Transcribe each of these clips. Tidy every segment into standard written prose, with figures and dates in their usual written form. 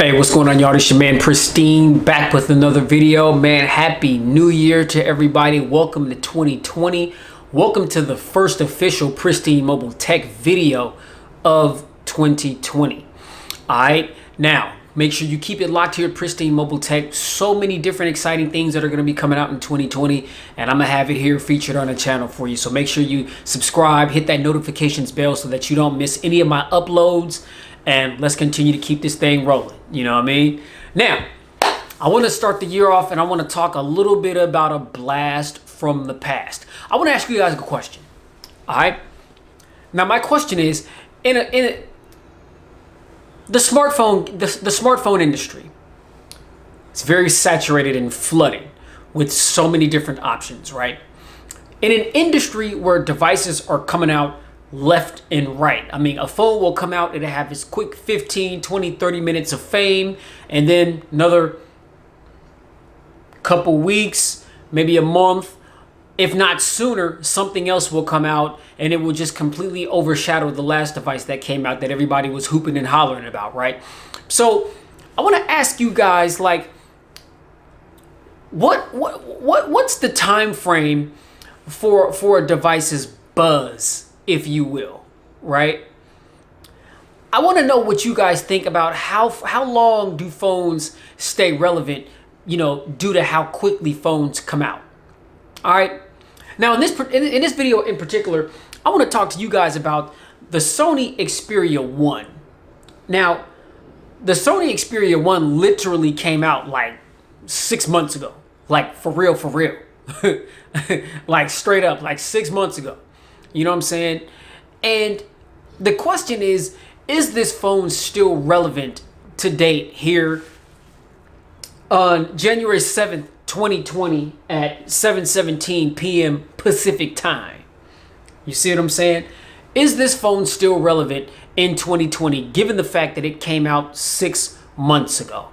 Hey, what's going on, y'all? It's your man Pristine, back with another video. Man, happy new year to everybody. Welcome to 2020. Welcome to the first official Pristine Mobile Tech video of 2020. All right, now make sure you keep it locked here at Pristine Mobile Tech. So many different exciting things that are going to be coming out in 2020, and I'm gonna have it here featured on the channel for you. So make sure you subscribe, hit that notifications bell so that you don't miss any of my uploads. And let's continue to keep this thing rolling. You know what I mean? Now, I want to start the year off and I want to talk a little bit about a blast from the past. I want to ask you guys a question. All right. Now, my question is, the smartphone industry, it's very saturated and flooded with so many different options, right? In an industry where devices are coming out left and right. I mean, a phone will come out, it'll have its quick 15, 20, 30 minutes of fame, and then another couple weeks, maybe a month, if not sooner, something else will come out and it will just completely overshadow the last device that came out that everybody was hooping and hollering about, right? So I want to ask you guys, like, what's the time frame for a device's buzz, if you will, right? I want to know what you guys think about how long do phones stay relevant, you know, due to how quickly phones come out. All right. Now, in this video in particular, I want to talk to you guys about the Sony Xperia 1. Now, the Sony Xperia 1 literally came out like 6 months ago, like for real, like straight up, like 6 months ago. You know what I'm saying? And the question is this phone still relevant to date here on January 7th, 2020 at 7:17 p.m. Pacific time? You see what I'm saying? Is this phone still relevant in 2020, given the fact that it came out 6 months ago?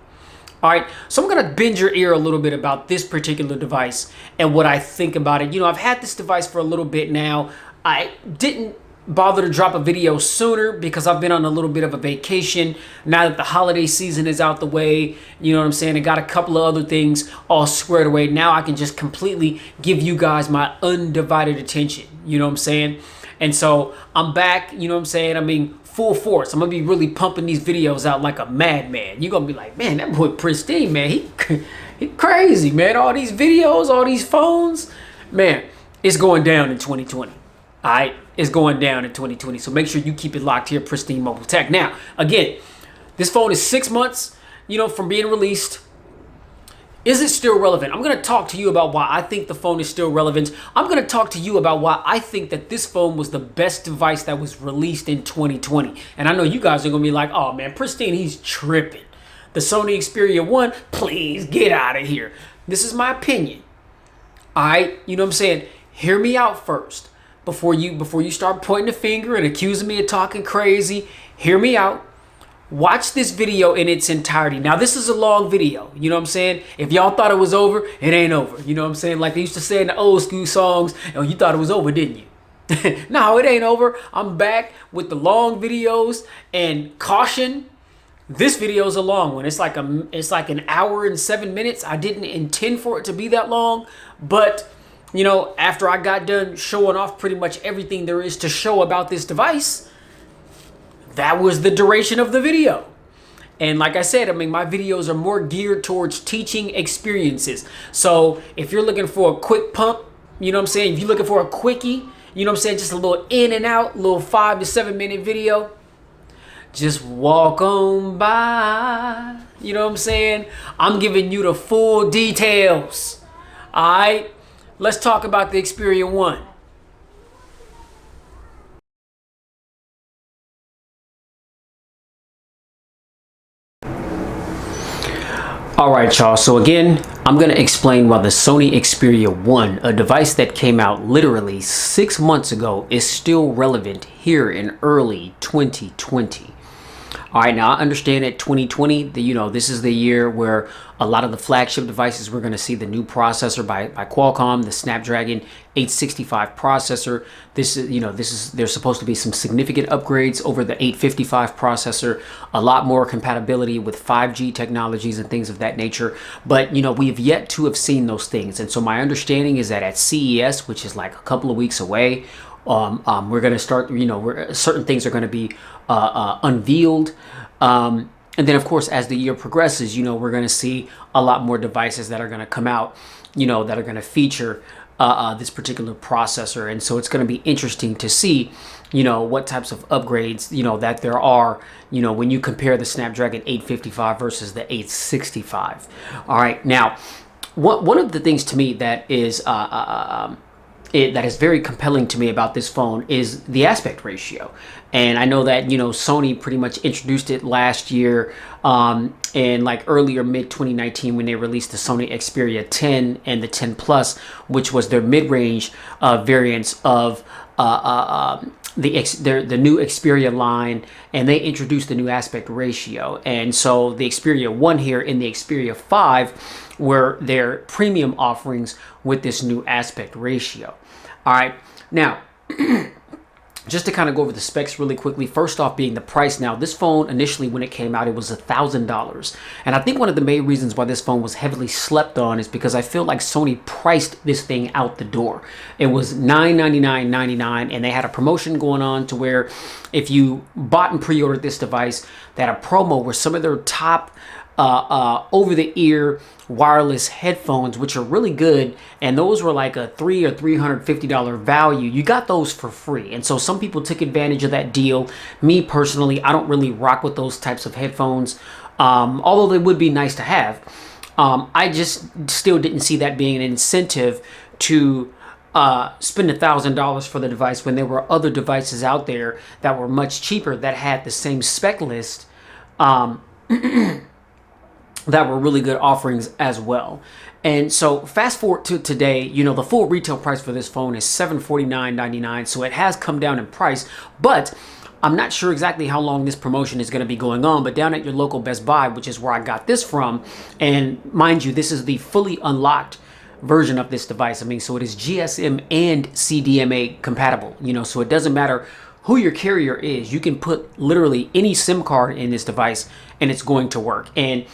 All right, so I'm gonna bend your ear a little bit about this particular device and what I think about it. You know, I've had this device for a little bit now. I didn't bother to drop a video sooner because I've been on a little bit of a vacation. Now that the holiday season is out the way, you know what I'm saying? I got a couple of other things all squared away. Now I can just completely give you guys my undivided attention. You know what I'm saying? And so I'm back, you know what I'm saying? I mean, full force. I'm going to be really pumping these videos out like a madman. You're going to be like, man, that boy Pristine, man, he crazy, man. All these videos, all these phones, man, it's going down in 2020. All right, it's going down in 2020. So make sure you keep it locked here, Pristine Mobile Tech. Now, again, this phone is 6 months, you know, from being released. Is it still relevant? I'm going to talk to you about why I think the phone is still relevant. I'm going to talk to you about why I think that this phone was the best device that was released in 2020. And I know you guys are going to be like, oh man, Pristine, he's tripping. The Sony Xperia 1, please get out of here. This is my opinion. All right, you know what I'm saying? Hear me out first. Before you start pointing the finger and accusing me of talking crazy, hear me out. Watch this video in its entirety. Now, this is a long video. You know what I'm saying? If y'all thought it was over, it ain't over. You know what I'm saying? Like they used to say in the old school songs, oh, you thought it was over, didn't you? No, it ain't over. I'm back with the long videos, and caution, this video is a long one. It's like an hour and 7 minutes. I didn't intend for it to be that long, but you know, after I got done showing off pretty much everything there is to show about this device, that was the duration of the video. And like I said, I mean, my videos are more geared towards teaching experiences. So if you're looking for a quick pump, you know what I'm saying? If you're looking for a quickie, you know what I'm saying? Just a little in and out, little 5 to 7 minute video, just walk on by. You know what I'm saying? I'm giving you the full details. All right. Let's talk about the Xperia 1. All right, y'all. So again, I'm going to explain why the Sony Xperia 1, a device that came out literally 6 months ago, is still relevant here in early 2020. All right, now I understand that 2020, this is the year where a lot of the flagship devices, we're going to see the new processor by Qualcomm, the Snapdragon 865 processor. There's supposed to be some significant upgrades over the 855 processor, a lot more compatibility with 5G technologies and things of that nature. But, we have yet to have seen those things. And so my understanding is that at CES, which is like a couple of weeks away, we're going to start, certain things are going to be unveiled. And then, of course, as the year progresses, we're going to see a lot more devices that are going to come out, that are going to feature this particular processor. And so it's going to be interesting to see, what types of upgrades, that there are, when you compare the Snapdragon 855 versus the 865. All right. Now, one of the things to me that is that is very compelling to me about this phone is the aspect ratio. And I know that, Sony pretty much introduced it last year in like earlier mid 2019 when they released the Sony Xperia 10 and the 10 Plus, which was their mid-range variants of the new Xperia line, and they introduced the new aspect ratio. And so the Xperia 1 here and the Xperia 5 were their premium offerings with this new aspect ratio. All right, now just to kind of go over the specs really quickly. First off, being the price. Now, this phone initially, when it came out, it was $1,000, and I think one of the main reasons why this phone was heavily slept on is because I feel like Sony priced this thing out the door. It was $999.99, and they had a promotion going on to where if you bought and pre-ordered this device, they had a promo where some of their top over-the-ear wireless headphones, which are really good, and those were like a $300 or $350 value. You got those for free, and so some people took advantage of that deal. Me personally, I don't really rock with those types of headphones, although they would be nice to have. I just still didn't see that being an incentive to spend $1,000 for the device when there were other devices out there that were much cheaper that had the same spec list. That were really good offerings as well. And so fast forward to today, the full retail price for this phone is $749.99. So it has come down in price, but I'm not sure exactly how long this promotion is going to be going on. But down at your local Best Buy, which is where I got this from, and mind you, this is the fully unlocked version of this device. I mean, so it is GSM and CDMA compatible, so it doesn't matter who your carrier is. You can put literally any SIM card in this device and it's going to work. And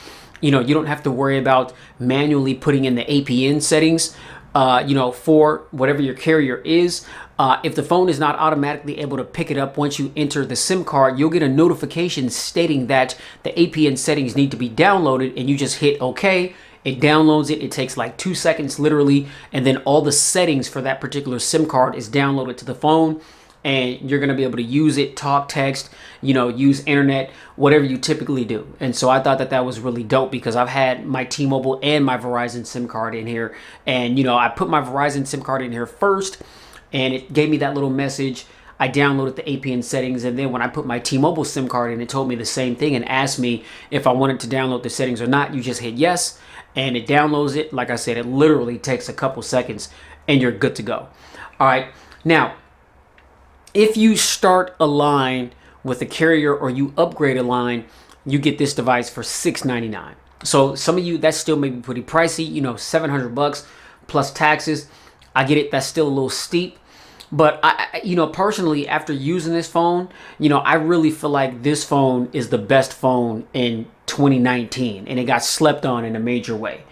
you don't have to worry about manually putting in the APN settings, for whatever your carrier is. If the phone is not automatically able to pick it up once you enter the SIM card, you'll get a notification stating that the APN settings need to be downloaded, and you just hit OK. It downloads it. It takes like 2 seconds literally, and then all the settings for that particular SIM card is downloaded to the phone. And you're going to be able to use it, talk, text, use internet, whatever you typically do. And so I thought that was really dope because I've had my T-Mobile and my Verizon SIM card in here. And, I put my Verizon SIM card in here first, and it gave me that little message. I downloaded the APN settings, and then when I put my T-Mobile SIM card in, it told me the same thing and asked me if I wanted to download the settings or not. You just hit yes, and it downloads it. Like I said, it literally takes a couple seconds, and you're good to go. All right. Now, if you start a line with a carrier or you upgrade a line, you get this device for $699. So some of you, that's still maybe pretty pricey, $700 plus taxes. I get it. That's still a little steep. But I personally, after using this phone, I really feel like this phone is the best phone in 2019, and it got slept on in a major way.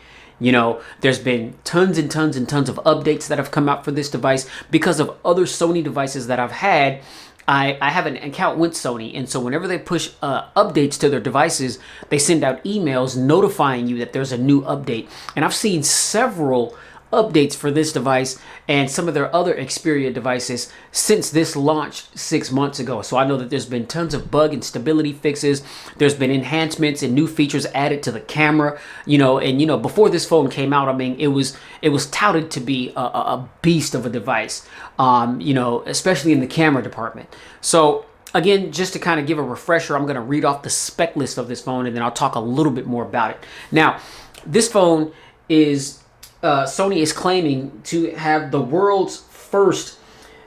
There's been tons and tons and tons of updates that have come out for this device because of other Sony devices that I've had. I have an account with Sony, and so whenever they push updates to their devices, they send out emails notifying you that there's a new update. And I've seen several updates for this device and some of their other Xperia devices since this launched 6 months ago. So I know that there's been tons of bug and stability fixes. There's been enhancements and new features added to the camera, and before this phone came out, I mean, it was touted to be a beast of a device, especially in the camera department. So again, just to kind of give a refresher, I'm going to read off the spec list of this phone, and then I'll talk a little bit more about it. Now, this phone is Sony is claiming to have the world's first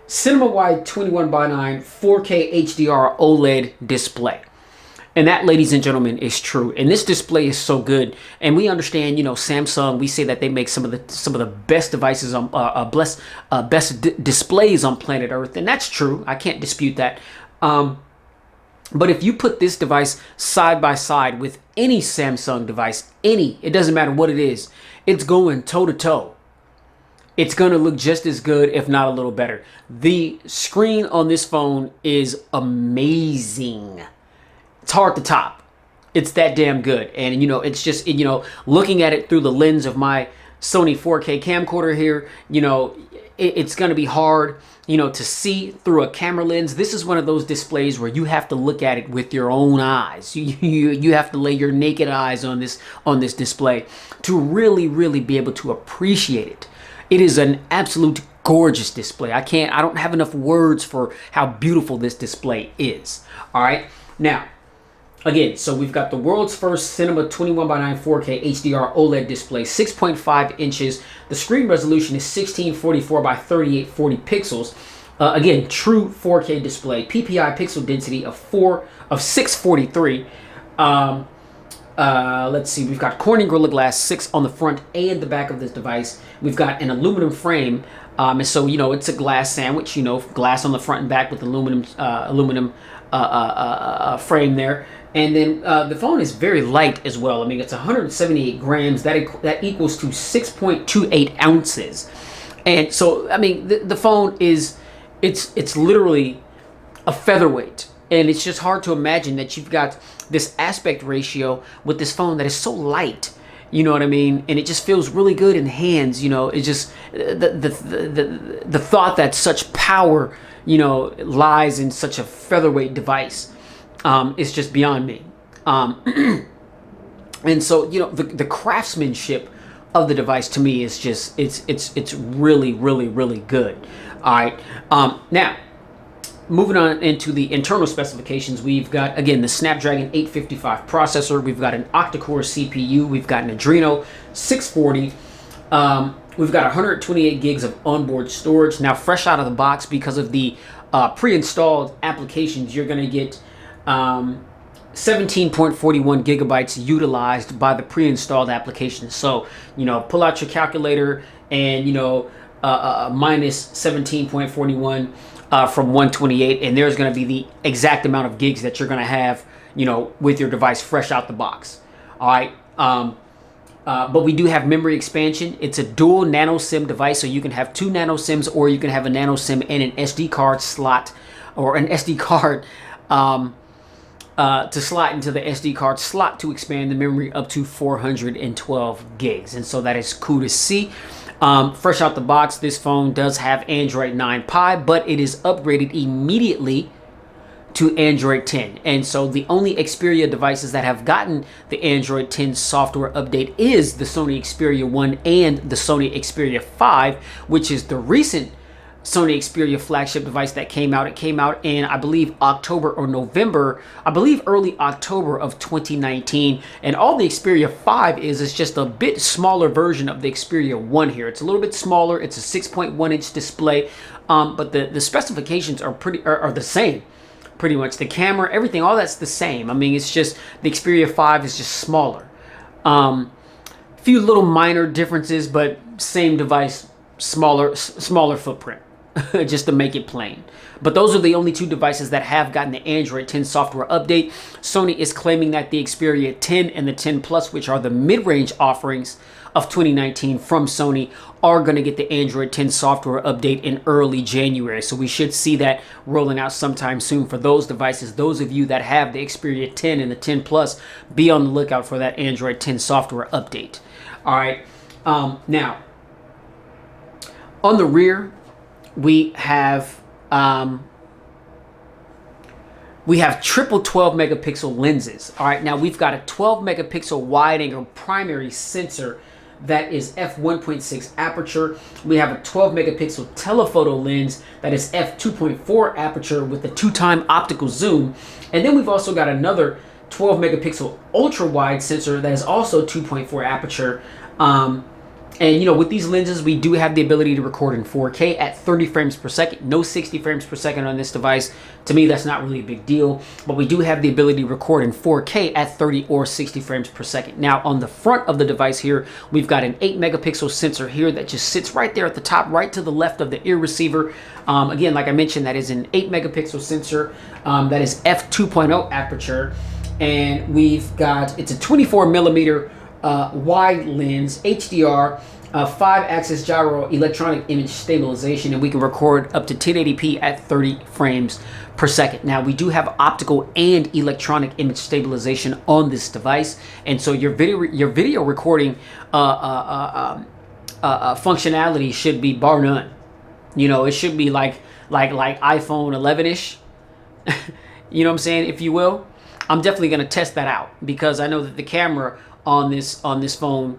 cinema-wide 21:9 4K HDR OLED display. And that, ladies and gentlemen, is true. And this display is so good. And we understand, you know, Samsung, we say that they make some of the best devices on best displays on planet Earth, and that's true. I can't dispute that. But if you put this device side by side with any Samsung device, it doesn't matter what it is, it's going toe to toe. It's going to look just as good, if not a little better. The screen on this phone is amazing. It's hard to top. It's that damn good. And, you know, it's just, you know, looking at it through the lens of my Sony 4K camcorder here, you know, it's going to be hard, you know, to see through a camera lens. This is one of those displays where you have to look at it with your own eyes. You have to lay your naked eyes on this display to really be able to appreciate it. It is an absolute gorgeous display. I don't have enough words for how beautiful this display is. All right. Now, again, so we've got the world's first Cinema 21:9 4K HDR OLED display, 6.5 inches. The screen resolution is 1644 by 3840 pixels. Again, true 4K display. PPI pixel density of 643. Let's see, we've got Corning Gorilla Glass 6 on the front and the back of this device. We've got an aluminum frame, and so, you know, it's a glass sandwich, you know, glass on the front and back with aluminum frame there. And then the phone is very light as well. I mean, it's 178 grams. That equals to 6.28 ounces. And so, I mean, the phone is, it's literally a featherweight. And it's just hard to imagine that you've got this aspect ratio with this phone that is so light. You know what I mean? And it just feels really good in the hands. You know, it's just the thought that such power, you know, lies in such a featherweight device. It's just beyond me. And so, you know, the craftsmanship of the device to me is just, it's really good. All right. Now, moving on into the internal specifications, we've got, again, the Snapdragon 855 processor. We've got an octa-core CPU. We've got an Adreno 640. We've got 128 gigs of onboard storage. Now, fresh out of the box, because of the pre-installed applications, you're going to get 17.41 gigabytes utilized by the pre-installed applications. So, you know, pull out your calculator and, you know, minus 17.41 from 128, and there's going to be the exact amount of gigs that you're going to have, you know, with your device fresh out the box. All right. But we do have memory expansion. It's a dual nano SIM device, so you can have 2 nano SIMs, or you can have a nano SIM and an SD card slot, or an SD card to slot into the SD card slot to expand the memory up to 412 gigs. And so that is cool to see. Fresh out the box, this phone does have Android 9 Pie, but it is upgraded immediately to Android 10. And so the only Xperia devices that have gotten the Android 10 software update is the Sony Xperia 1 and the Sony Xperia 5, which is the recent Sony Xperia flagship device that came out. It came out in, I believe, October or November, I believe early October of 2019. And all the Xperia 5 is just a bit smaller version of the Xperia 1 here. It's a little bit smaller. It's a 6.1 inch display, but the specifications are the same. Pretty much the camera, everything, all that's the same. I mean, it's just the Xperia 5 is just smaller. Few little minor differences, but same device, smaller footprint. Just to make it plain. But those are the only 2 devices that have gotten the Android 10 software update. Sony is claiming that the Xperia 10 and the 10 Plus, which are the mid-range offerings of 2019 from Sony, are going to get the Android 10 software update in early January. So we should see that rolling out sometime soon for those devices. Those of you that have the Xperia 10 and the 10 Plus, be on the lookout for that Android 10 software update. All right. Now, on the rear, we have triple 12 megapixel lenses. All right, now we've got a 12 megapixel wide angle primary sensor that is f1.6 aperture. We have a 12 megapixel telephoto lens that is f2.4 aperture with a 2-time optical zoom. And then we've also got another 12 megapixel ultra wide sensor that is also 2.4 aperture. And you know, with these lenses, we do have the ability to record in 4K at 30 frames per second. No 60 frames per second on this device. To me, that's not really a big deal. But we do have the ability to record in 4K at 30 or 60 frames per second. Now, on the front of the device here, we've got an 8 megapixel sensor here that just sits right there at the top, right to the left of the ear receiver. Again, like I mentioned, that is an 8 megapixel sensor. That is f2.0 aperture. And we've got, it's a 24 millimeter wide lens, HDR, 5-axis gyro electronic image stabilization, and we can record up to 1080p at 30 frames per second. Now, we do have optical and electronic image stabilization on this device, and so your video recording functionality should be bar none. You know, it should be like iPhone 11-ish. You know what I'm saying, if you will. I'm definitely going to test that out because I know that the camera on this phone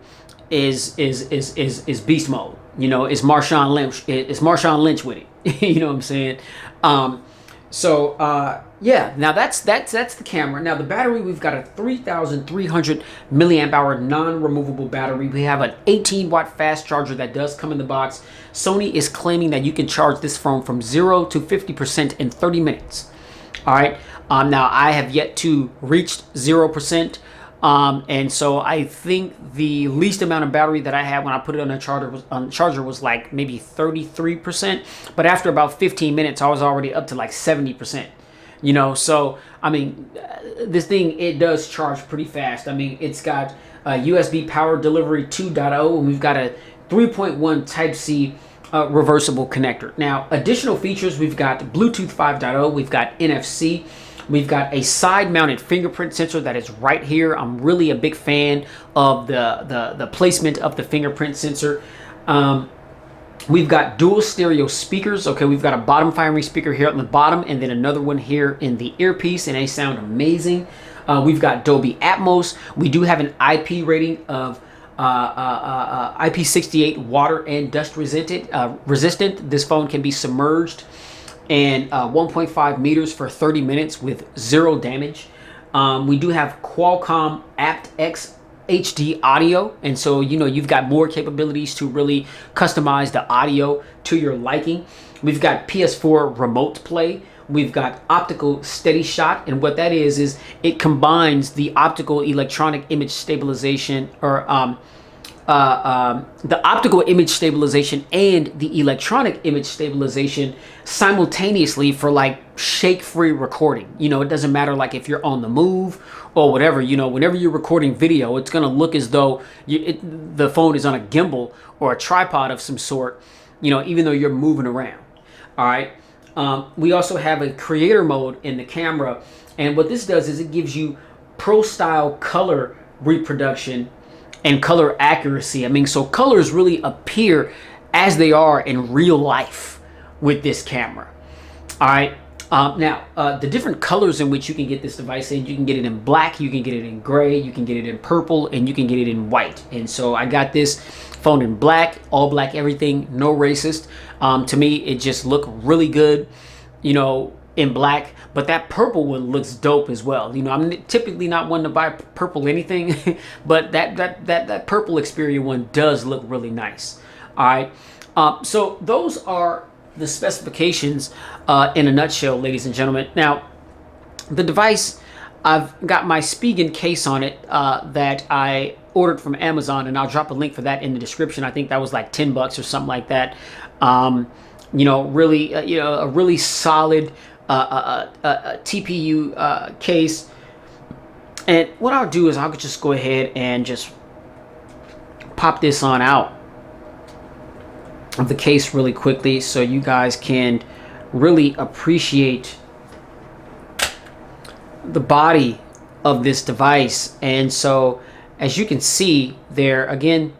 is beast mode. You know, it's Marshawn Lynch. It's Marshawn Lynch with it. You know what I'm saying? Yeah. Now that's the camera. Now the battery, we've got a 3,300 milliamp hour non-removable battery. We have an 18-watt fast charger that does come in the box. Sony is claiming that you can charge this phone from 0 to 50% in 30 minutes. All right. Now I have yet to reach 0%. And so I think the least amount of battery that I had when I put it on the charger was like maybe 33%. But after about 15 minutes, I was already up to like 70%. You know, so I mean, this thing, it does charge pretty fast. I mean, it's got a USB power delivery 2.0, and we've got a 3.1 Type-C reversible connector. Now, additional features, we've got Bluetooth 5.0, we've got NFC. We've got a side-mounted fingerprint sensor that is right here. I'm really a big fan of the placement of the fingerprint sensor. We've got dual stereo speakers. Okay, we've got a bottom firing speaker here on the bottom and then another one here in the earpiece, and they sound amazing. We've got Dobby Atmos. We do have an IP rating of IP68 water and dust resistant. This phone can be submerged and 1.5 meters for 30 minutes with 0 damage. We do have Qualcomm aptX HD audio, and so you know you've got more capabilities to really customize the audio to your liking. We've got PS4 remote play. We've got Optical Steadyshot, and what that is it combines the optical electronic image stabilization, or the optical image stabilization and the electronic image stabilization simultaneously for like shake-free recording. You know, it doesn't matter like if you're on the move or whatever. You know, whenever you're recording video, it's gonna look as though the phone is on a gimbal or a tripod of some sort, you know, even though you're moving around. All right. We also have a creator mode in the camera, and what this does is it gives you pro style color reproduction and color accuracy. I mean, so colors really appear as they are in real life with this camera. All right. Now, the different colors in which you can get this device in, you can get it in black, you can get it in gray, you can get it in purple, and you can get it in white. And so I got this phone in black, all black, everything, no racist. To me, it just looked really good, you know, in black. But that purple one looks dope as well. You know, I'm typically not one to buy purple anything, but that purple Xperia one does look really nice. All right. So those are the specifications in a nutshell, ladies and gentlemen. Now, the device, I've got my Spigen case on it that I ordered from Amazon, and I'll drop a link for that in the description. I think that was like $10 or something like that. You know, really, you know, a really solid TPU case. And what I'll do is I'll just go ahead and just pop this on out of the case really quickly so you guys can really appreciate the body of this device. And so as you can see there, again,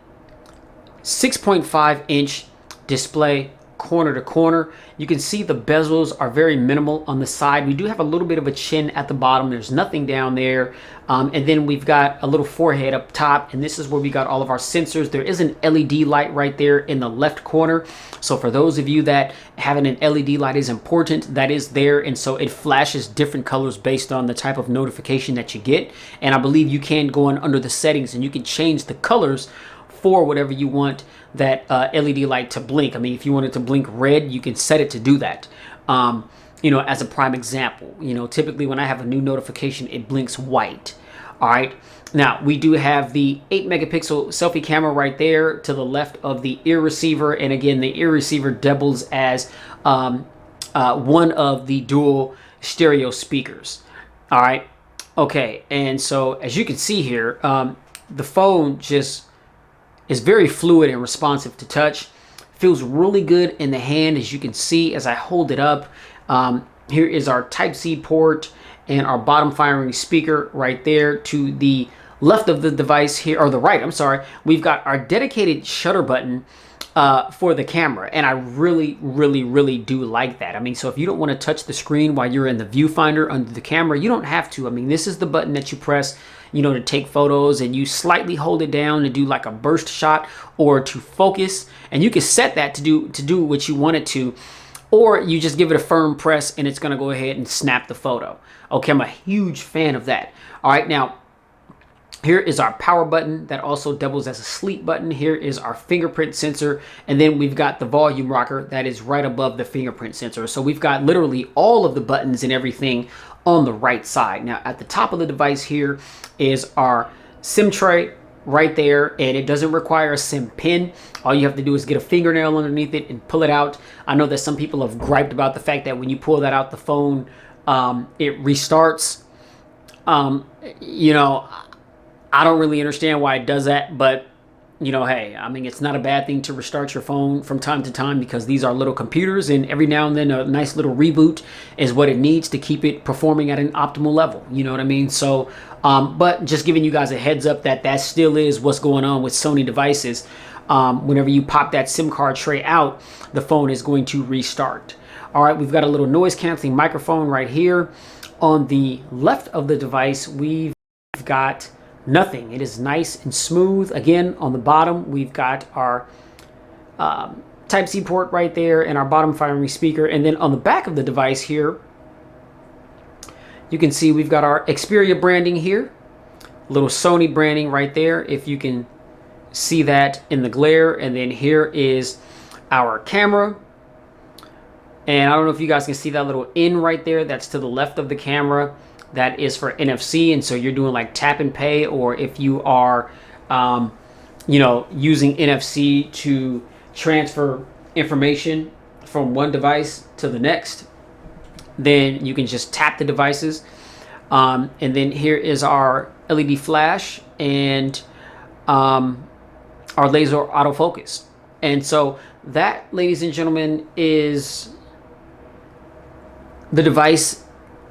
6.5 inch display, corner to corner. You can see the bezels are very minimal on the side. We do have a little bit of a chin at the bottom. There's nothing down there. And then we've got a little forehead up top, and this is where we got all of our sensors. There is an LED light right there in the left corner. So for those of you that having an LED light is important, that is there. And so it flashes different colors based on the type of notification that you get. And I believe you can go in under the settings and you can change the colors for whatever you want that LED light to blink. I mean, if you want it to blink red, you can set it to do that. You know, as a prime example, you know, typically when I have a new notification, it blinks white. All right. Now we do have the 8 megapixel selfie camera right there to the left of the ear receiver. And again, the ear receiver doubles as one of the dual stereo speakers. All right. Okay. And so as you can see here, the phone just is very fluid and responsive to touch. Feels really good in the hand, as you can see as I hold it up. Here is our Type-C port and our bottom firing speaker right there. To the left of the device here, or the right, I'm sorry, we've got our dedicated shutter button for the camera. And I really do like that. I mean, so if you don't want to touch the screen while you're in the viewfinder under the camera, you don't have to. I mean, this is the button that you press, you know, to take photos, and you slightly hold it down to do like a burst shot or to focus. And you can set that to do what you want it to, or you just give it a firm press and it's going to go ahead and snap the photo. Okay, I'm a huge fan of that. All right, now here is our power button that also doubles as a sleep button. Here is our fingerprint sensor, and then we've got the volume rocker that is right above the fingerprint sensor. So we've got literally all of the buttons and everything on the right side. Now at the top of the device here is our SIM tray right there, and it doesn't require a SIM pin. All you have to do is get a fingernail underneath it and pull it out. I know that some people have griped about the fact that when you pull that out, the phone it restarts. You know, I don't really understand why it does that, but you know, hey, I mean, it's not a bad thing to restart your phone from time to time, because these are little computers, and every now and then a nice little reboot is what it needs to keep it performing at an optimal level. You know what I mean? So, but just giving you guys a heads up that that still is what's going on with Sony devices. Whenever you pop that SIM card tray out, the phone is going to restart. All right, we've got a little noise canceling microphone right here. On the left of the device, we've got nothing. It is nice and smooth. Again, on the bottom, we've got our Type-C port right there and our bottom firing speaker. And then on the back of the device here, you can see we've got our Xperia branding here, a little Sony branding right there, if you can see that in the glare. And then here is our camera. And I don't know if you guys can see that little N right there. That's to the left of the camera. That is for NFC, and so you're doing like tap and pay, or if you are, you know, using NFC to transfer information from one device to the next, then you can just tap the devices. And then here is our LED flash and our laser autofocus. And so that, ladies and gentlemen, is the device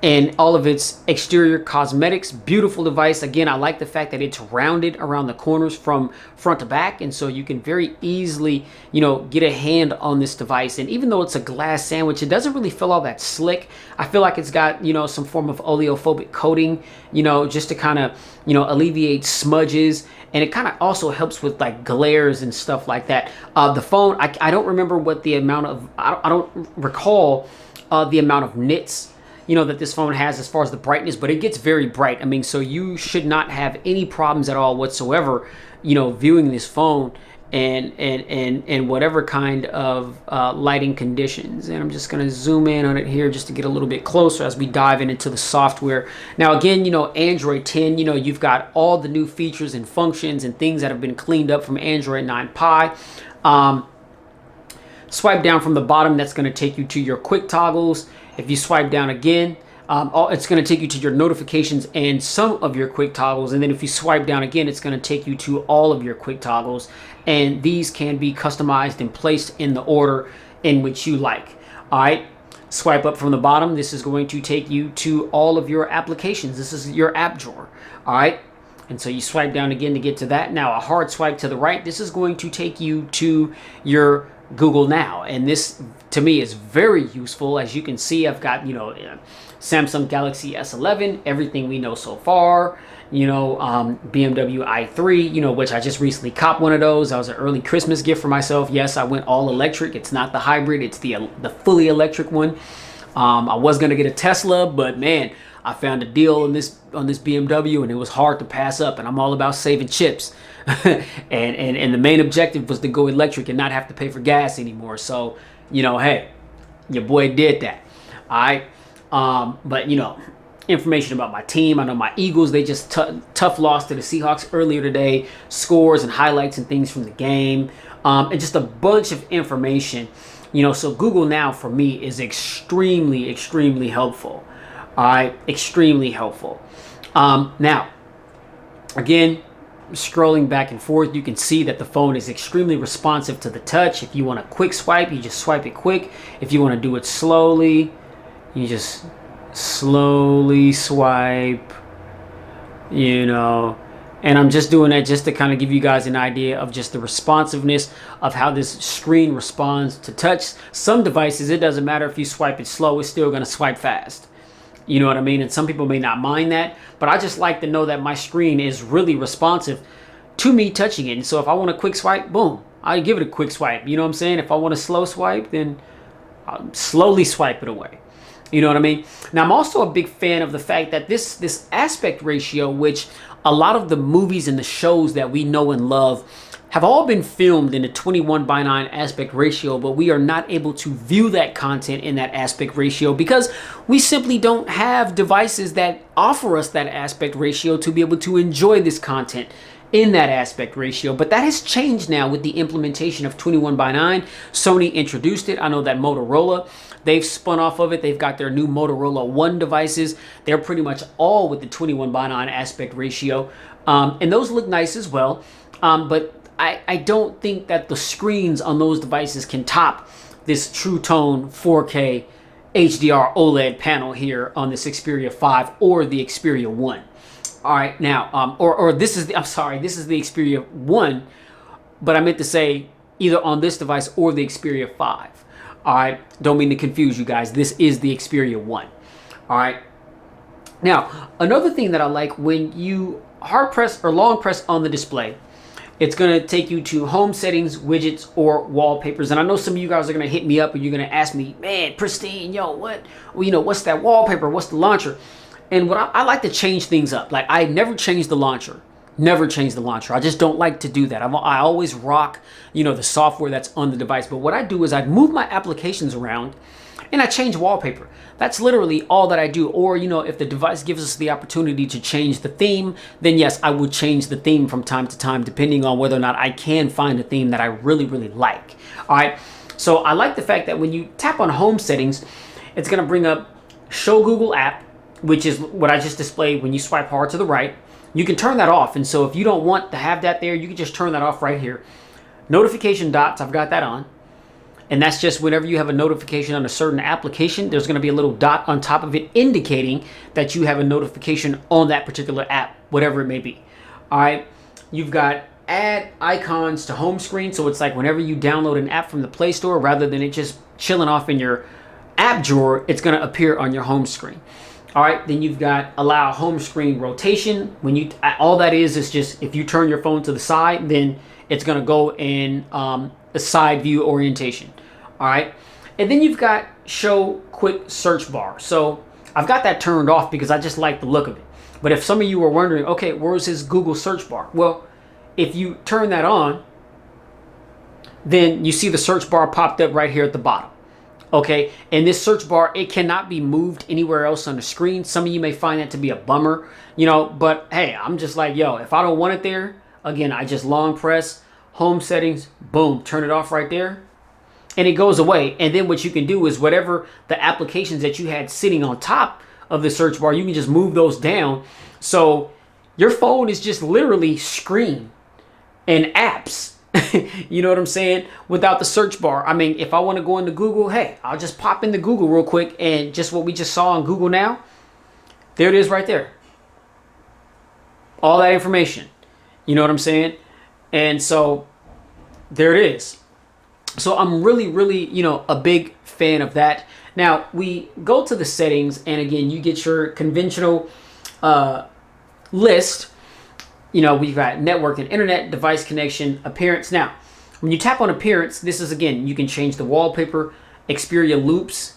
and all of its exterior cosmetics. Beautiful device. Again, I like the fact that it's rounded around the corners from front to back, and so you can very easily, you know, get a hand on this device. And even though it's a glass sandwich, it doesn't really feel all that slick. I feel like it's got, you know, some form of oleophobic coating, you know, just to kind of, you know, alleviate smudges, and it kind of also helps with like glares and stuff like that. The phone, I don't remember what the amount of, I don't recall the amount of nits, you know, that this phone has as far as the brightness, but it gets very bright. I mean, so you should not have any problems at all whatsoever, you know, viewing this phone and whatever kind of lighting conditions. And I'm just going to zoom in on it here just to get a little bit closer as we dive into the software. Now, again, you know, Android 10, you know, you've got all the new features and functions and things that have been cleaned up from Android 9 Pie. Swipe down from the bottom, that's going to take you to your quick toggles. If you swipe down again, it's going to take you to your notifications and some of your quick toggles. And then if you swipe down again, it's going to take you to all of your quick toggles. And these can be customized and placed in the order in which you like. All right. Swipe up from the bottom. This is going to take you to all of your applications. This is your app drawer. All right. And so you swipe down again to get to that. Now a hard swipe to the right. This is going to take you to your Google Now, and this to me is very useful. As you can see, I've got, you know, Samsung Galaxy S11, everything we know so far, you know, BMW i3, you know, which I just recently copped one of those. That was an early Christmas gift for myself. Yes, I went all electric. It's not the hybrid, it's the fully electric one. I was gonna get a Tesla, but man, I found a deal on this BMW, and it was hard to pass up. And I'm all about saving chips, and the main objective was to go electric and not have to pay for gas anymore. So, you know, hey, your boy did that. All right, but you know, information about my team. I know my Eagles, they just tough loss to the Seahawks earlier today. Scores and highlights and things from the game, and just a bunch of information. You know, so Google Now for me is extremely, extremely helpful. All right, extremely helpful. Now, again, scrolling back and forth, you can see that the phone is extremely responsive to the touch. If you want a quick swipe, you just swipe it quick. If you want to do it slowly, you just slowly swipe, you know. And I'm just doing that just to kind of give you guys an idea of just the responsiveness of how this screen responds to touch. Some devices, it doesn't matter if you swipe it slow, it's still going to swipe fast. You know what I mean? And some people may not mind that, but I just like to know that my screen is really responsive to me touching it. And so if I want a quick swipe, boom, I give it a quick swipe. You know what I'm saying? If I want a slow swipe, then I'll slowly swipe it away. You know what I mean? Now, I'm also a big fan of the fact that this aspect ratio, which a lot of the movies and the shows that we know and love have all been filmed in a 21:9 aspect ratio, but we are not able to view that content in that aspect ratio because we simply don't have devices that offer us that aspect ratio to be able to enjoy this content in that aspect ratio. But that has changed now with the implementation of 21:9. Sony introduced it. I know that Motorola, they've spun off of it. They've got their new Motorola One devices. They're pretty much all with the 21:9 aspect ratio. And those look nice as well. But I don't think that the screens on those devices can top this True Tone 4K HDR OLED panel here on this Xperia 5 or the Xperia 1. All right, now, this is the Xperia 1, but I meant to say either on this device or the Xperia 5. All right, don't mean to confuse you guys. This is the Xperia 1. All right. Now, another thing that I like, when you hard press or long press on the display, it's going to take you to home settings, widgets, or wallpapers. And I know some of you guys are going to hit me up and you're going to ask me, man, Pristine, yo, what's that wallpaper? What's the launcher? And what I like to change things up. Like, I never change the launcher. Never change the launcher. I just don't like to do that. I always rock, the software that's on the device. But what I do is I move my applications around and I change wallpaper. That's literally all that I do. Or, if the device gives us the opportunity to change the theme, then yes, I would change the theme from time to time, depending on whether or not I can find a theme that I really, really like. All right. So I like the fact that when you tap on home settings, it's going to bring up Show Google App, which is what I just displayed when you swipe hard to the right. You can turn that off. And so if you don't want to have that there, you can just turn that off right here. Notification dots, I've got that on. And that's just whenever you have a notification on a certain application, there's going to be a little dot on top of it indicating that you have a notification on that particular app, whatever it may be. All right. You've got add icons to home screen. So it's like whenever you download an app from the Play Store, rather than it just chilling off in your app drawer, it's going to appear on your home screen. All right. Then you've got allow home screen rotation. All that is just if you turn your phone to the side, then it's going to go in a side view orientation. All right. And then you've got show quick search bar. So I've got that turned off because I just like the look of it. But if some of you were wondering, okay, where's his Google search bar? Well, if you turn that on, then you see the search bar popped up right here at the bottom. Okay. And this search bar, it cannot be moved anywhere else on the screen. Some of you may find that to be a bummer, but hey, I'm just like, if I don't want it there, again, I just long press home settings, boom, turn it off right there, and it goes away. And then what you can do is whatever the applications that you had sitting on top of the search bar, you can just move those down. So your phone is just literally screen and apps, you know what I'm saying, without the search bar. I mean, if I want to go into Google, hey, I'll just pop into Google real quick, and just what we just saw on Google Now, there it is right there. All that information, you know what I'm saying? And so there it is. So I'm really, really, a big fan of that. Now we go to the settings, and again, you get your conventional list. We've got network and internet, device connection, appearance. Now, when you tap on appearance, this is, again, you can change the wallpaper, Xperia Loops,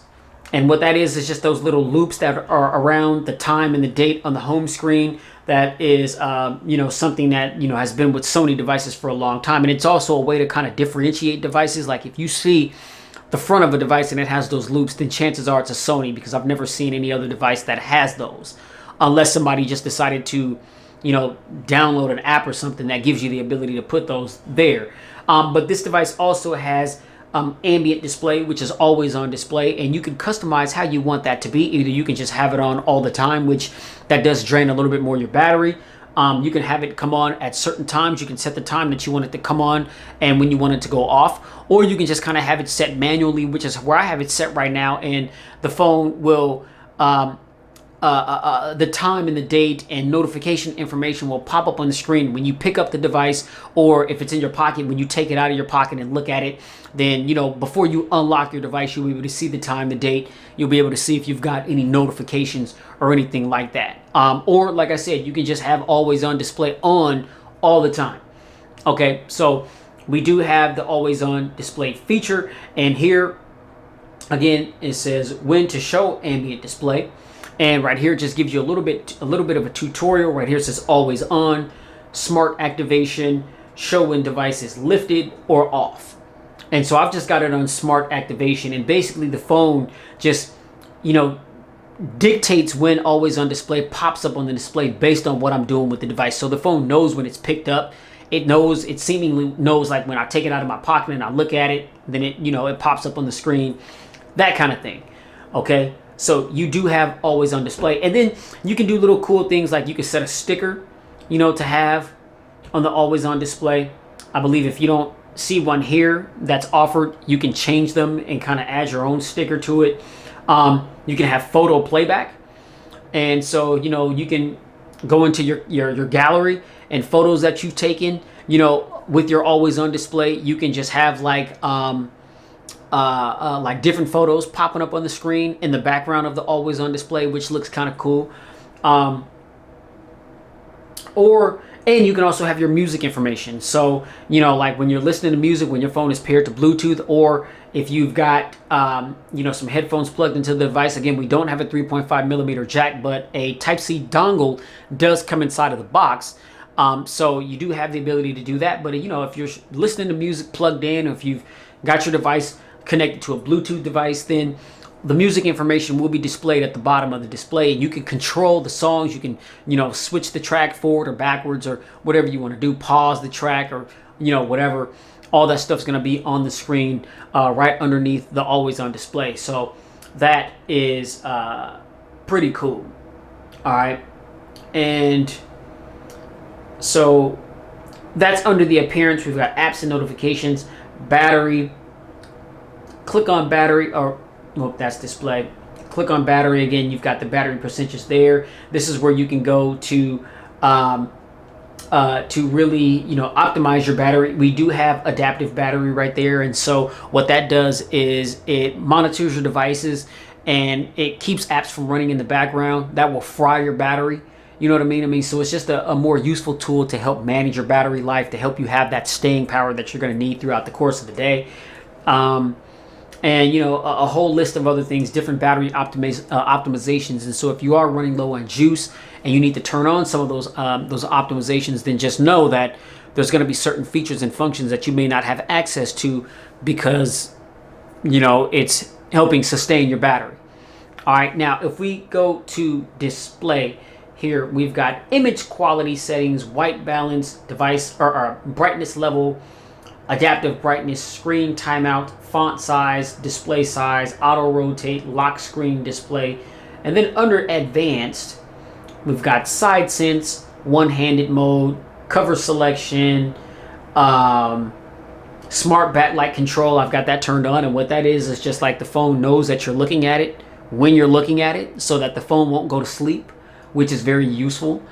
And what that is just those little loops that are around the time and the date on the home screen. That is, something that, has been with Sony devices for a long time. And it's also a way to kind of differentiate devices. Like if you see the front of a device and it has those loops, then chances are it's a Sony, because I've never seen any other device that has those, unless somebody just decided to, download an app or something that gives you the ability to put those there. But this device also has ambient display, which is always on display, and you can customize how you want that to be. Either you can just have it on all the time, which that does drain a little bit more your battery. You can have it come on at certain times. You can set the time that you want it to come on and when you want it to go off, or you can just kind of have it set manually, which is where I have it set right now, and the phone will the time and the date and notification information will pop up on the screen when you pick up the device, or if it's in your pocket, when you take it out of your pocket and look at it, then before you unlock your device, you'll be able to see the time, the date. You'll be able to see if you've got any notifications or anything like that. Or like I said, you can just have always on display on all the time. Okay, so we do have the always on display feature, and here again it says when to show ambient display. And right here it just gives you a little bit of a tutorial. Right here it says always on, smart activation, show when device is lifted or off. And so I've just got it on smart activation, and basically the phone just, dictates when always on display pops up on the display based on what I'm doing with the device. So the phone knows when it's picked up. It seemingly knows, like when I take it out of my pocket and I look at it, then it pops up on the screen, that kind of thing. Okay. So you do have always on display, and then you can do little cool things like you can set a sticker, to have on the always on display. I believe if you don't see one here that's offered, you can change them and kind of add your own sticker to it. You can have photo playback, and so you can go into your gallery and photos that you've taken. With your always on display, you can just have like different photos popping up on the screen in the background of the always on display, which looks kind of cool. And you can also have your music information. So, like when you're listening to music, when your phone is paired to Bluetooth, or if you've got, some headphones plugged into the device. Again, we don't have a 3.5 millimeter jack, but a Type-C dongle does come inside of the box. So you do have the ability to do that. But, if you're listening to music plugged in, or if you've got your device connected to a Bluetooth device, then the music information will be displayed at the bottom of the display. You can control the songs. You can, switch the track forward or backwards or whatever you want to do, pause the track or, whatever. All that stuff's going to be on the screen right underneath the always on display. So that is pretty cool. All right. And so that's under the appearance. We've got apps and notifications, battery. Click on battery, or well, that's display. Click on battery again. You've got the battery percentage there. This is where you can go to really optimize your battery. We do have adaptive battery right there, and so what that does is it monitors your devices and it keeps apps from running in the background that will fry your battery. You know what I mean? So it's just a more useful tool to help manage your battery life, to help you have that staying power that you're going to need throughout the course of the day. And a whole list of other things, different battery optimizations. And so if you are running low on juice and you need to turn on some of those optimizations, then just know that there's going to be certain features and functions that you may not have access to because it's helping sustain your battery. All right, now if we go to display, here we've got image quality settings, white balance, device or brightness level, adaptive brightness, screen timeout, font size, display size, auto rotate, lock screen display. And then under advanced, we've got side sense, one-handed mode, cover selection, smart backlight control. I've got that turned on, and what that is just like the phone knows that you're looking at it when you're looking at it, so that the phone won't go to sleep, which is very useful.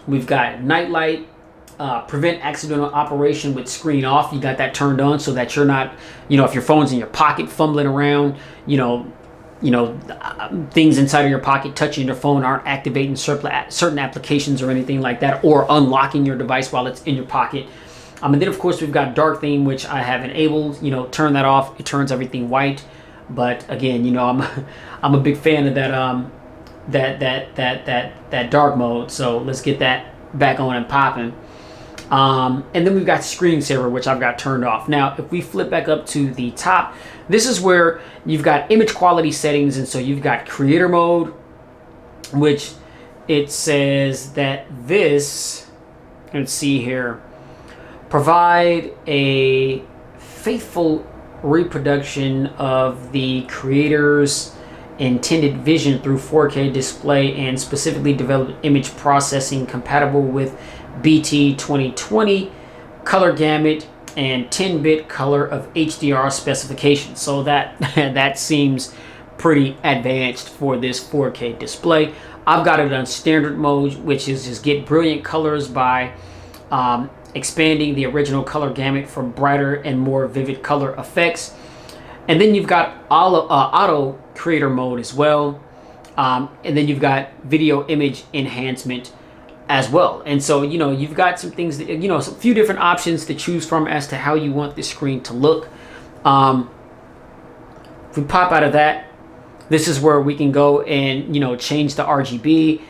We've got night light, prevent accidental operation with screen off. You got that turned on so that you're not, if your phone's in your pocket fumbling around, things inside of your pocket touching your phone aren't activating certain applications or anything like that, or unlocking your device while it's in your pocket. And then of course we've got dark theme, which I have enabled. Turn that off. It turns everything white. But again, you know, I'm a big fan of that dark mode. So let's get that back on and popping. And then we've got screensaver, which I've got turned off. Now, if we flip back up to the top, this is where you've got image quality settings. And so you've got creator mode, which it says that this, let's see here, provide a faithful reproduction of the creator's intended vision through 4K display and specifically developed image processing compatible with BT 2020 color gamut and 10-bit color of HDR specifications. So that that seems pretty advanced for this 4K display. I've got it on standard mode, which is just get brilliant colors by expanding the original color gamut for brighter and more vivid color effects. And then you've got auto creator mode as well. And then you've got video image enhancement as well. And so, you know, you've got some things that, you know, a few different options to choose from as to how you want this screen to look. If we pop out of that, this is where we can go and, you know, change the RGB,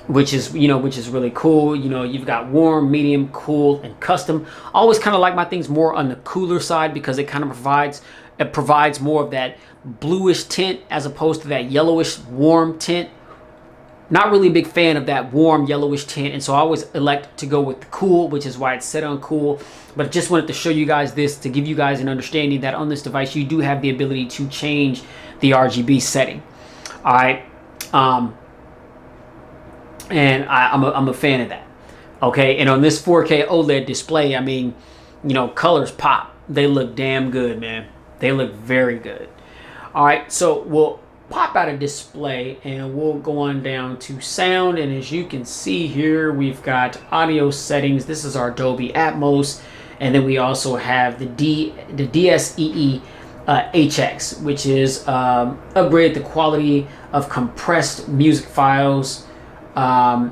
which is really cool. You know, you've got warm, medium, cool, and custom. I always kind of like my things more on the cooler side because it kind of provides more of that bluish tint as opposed to that yellowish warm tint. Not really a big fan of that warm yellowish tint, and so I always elect to go with the cool, which is why it's set on cool. But just wanted to show you guys this to give you guys an understanding that on this device you do have the ability to change the RGB setting. All right, and I'm a fan of that. Okay, and on this 4K OLED display, I mean, you know, colors pop. They look damn good, man. They look very good. All right, so we'll pop out of display and we'll go on down to sound. And as you can see here, we've got audio settings. This is our Dobby Atmos, and then we also have the DSEE HX, which is upgrade the quality of compressed music files to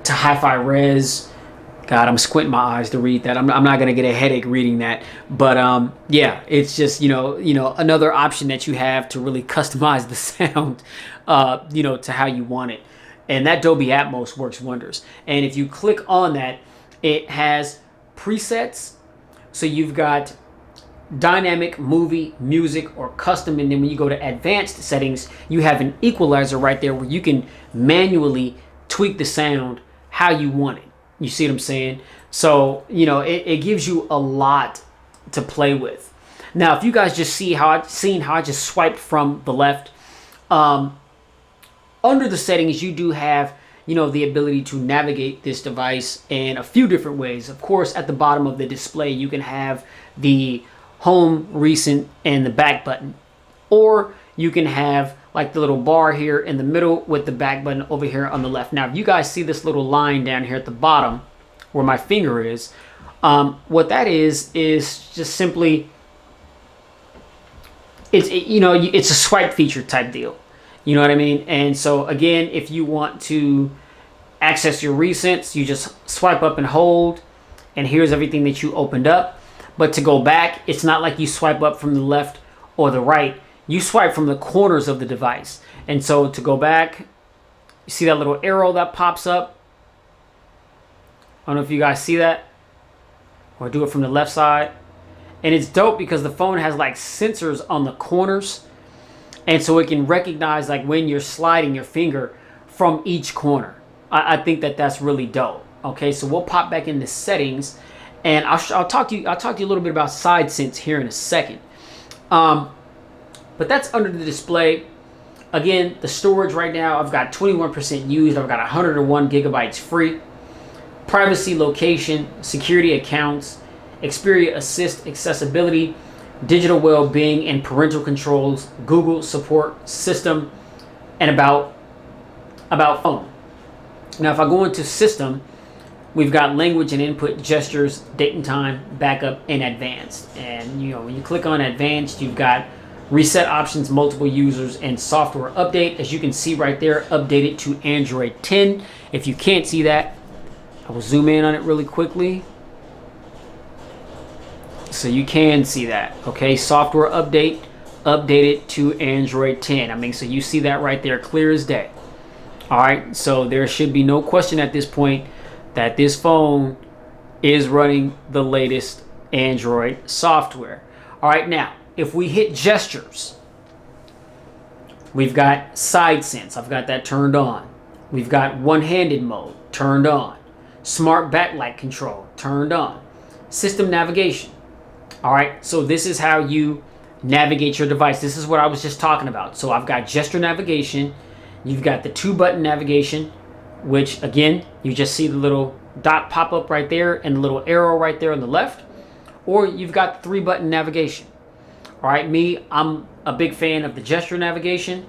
hi-fi res. God, I'm squinting my eyes to read that. I'm not gonna get a headache reading that, but yeah, it's just you know another option that you have to really customize the sound, you know, to how you want it, and that Dobby Atmos works wonders. And if you click on that, it has presets. So you've got dynamic, movie, music, or custom, and then when you go to advanced settings, you have an equalizer right there where you can manually tweak the sound how you want it. You see what I'm saying? So, you know, it gives you a lot to play with. Now, if you guys just see how I just swiped from the left, under the settings, you do have, you know, the ability to navigate this device in a few different ways. Of course, at the bottom of the display, you can have the home, recent, and the back button. Or you can have like the little bar here in the middle with the back button over here on the left. Now, if you guys see this little line down here at the bottom where my finger is, what that is just simply, it's a swipe feature type deal. You know what I mean? And so again, if you want to access your recents, you just swipe up and hold, and here's everything that you opened up. But to go back, it's not like you swipe up from the left or the right. You swipe from the corners of the device. And so to go back, you see that little arrow that pops up? I don't know if you guys see that. Or do it from the left side. And it's dope because the phone has like sensors on the corners. And so it can recognize like when you're sliding your finger from each corner. I think that that's really dope. Okay, so we'll pop back into settings. And I'll talk to you a little bit about side sense here in a second. But that's under the display. Again, the storage right now, I've got 21% used. I've got 101 gigabytes free. Privacy, location, security accounts, Xperia Assist accessibility, digital well-being and parental controls, Google support system, and about phone. Now, if I go into system, we've got language and input, gestures, date and time, backup, and advanced. And you know, when you click on advanced, you've got reset options, multiple users, and software update. As you can see right there, updated to Android 10. If you can't see that, I will zoom in on it really quickly. So you can see that. Okay, software update, updated to Android 10. I mean, so you see that right there, clear as day. All right, so there should be no question at this point that this phone is running the latest Android software. All right, now if we hit gestures, we've got side sense. I've got that turned on. We've got one-handed mode turned on. Smart backlight control turned on. System navigation. All right, so this is how you navigate your device. This is what I was just talking about. So I've got gesture navigation. You've got the 2-button navigation, which again, you just see the little dot pop up right there and the little arrow right there on the left. Or you've got 3-button navigation. All right, I'm a big fan of the gesture navigation.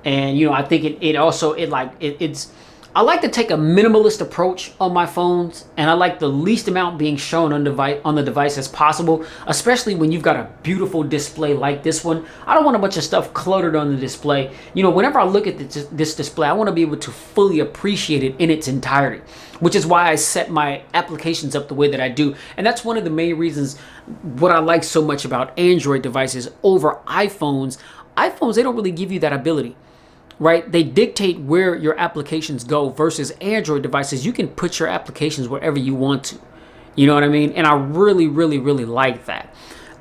And, you know, I think it's I like to take a minimalist approach on my phones, and I like the least amount being shown on the device as possible, especially when you've got a beautiful display like this one. I don't want a bunch of stuff cluttered on the display. You know, whenever I look at this display, I want to be able to fully appreciate it in its entirety, which is why I set my applications up the way that I do. And that's one of the main reasons what I like so much about Android devices over iPhones. iPhones, they don't really give you that ability. Right? They dictate where your applications go versus Android devices. You can put your applications wherever you want to. You know what I mean? And I really, really, really like that.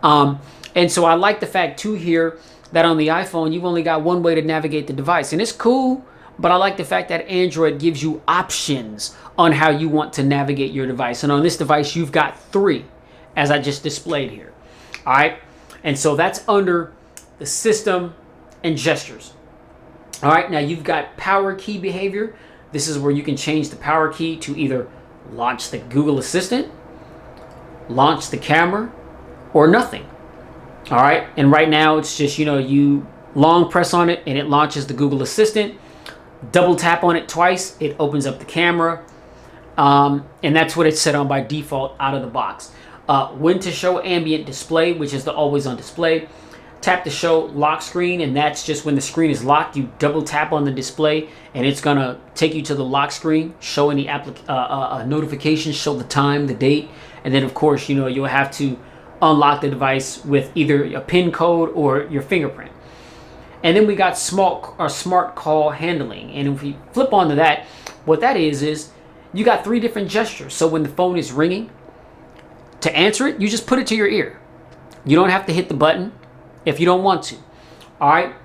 And so I like the fact too here that on the iPhone, you've only got one way to navigate the device. And it's cool, but I like the fact that Android gives you options on how you want to navigate your device. And on this device, you've got 3, as I just displayed here. All right? And so that's under the system and gestures. All right, now you've got power key behavior. This is where you can change the power key to either launch the Google Assistant, launch the camera, or nothing. All right, and right now it's just, you know, you long press on it and it launches the Google Assistant. Double tap on it twice, it opens up the camera. And that's what it's set on by default out of the box. When to show ambient display, which is the always on display. Tap to show lock screen, and that's just when the screen is locked, you double tap on the display and it's gonna take you to the lock screen, show any notifications, show the time, the date, and then of course, you know, you'll have to unlock the device with either a PIN code or your fingerprint. And then we got smart call handling, and if we flip onto that, what that is you got 3 different gestures. So when the phone is ringing, to answer it, you just put it to your ear. You don't have to hit the button if you don't want to. All right.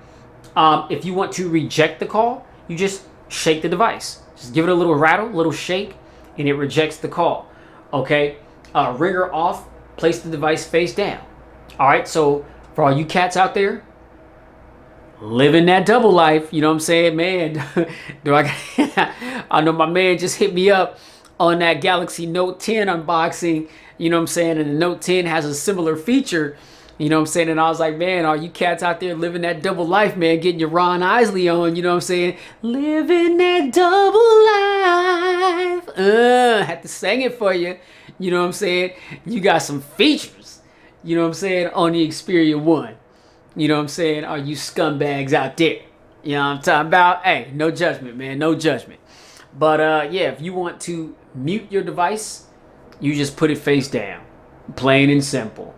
If you want to reject the call, you just shake the device. Just give it a little rattle, little shake, and it rejects the call. Okay. Ringer off, place the device face down. All right. So for all you cats out there, living that double life, you know what I'm saying, man. I know my man just hit me up on that Galaxy Note 10 unboxing, you know what I'm saying, and the Note 10 has a similar feature. You know what I'm saying? And I was like, man, are you cats out there living that double life, man? Getting your Ron Isley on, you know what I'm saying? Living that double life. Had to sing it for you. You know what I'm saying? You got some features, you know what I'm saying, on the Xperia 1. You know what I'm saying? Are you scumbags out there? You know what I'm talking about? Hey, no judgment, man. No judgment. But yeah, if you want to mute your device, you just put it face down. Plain and simple.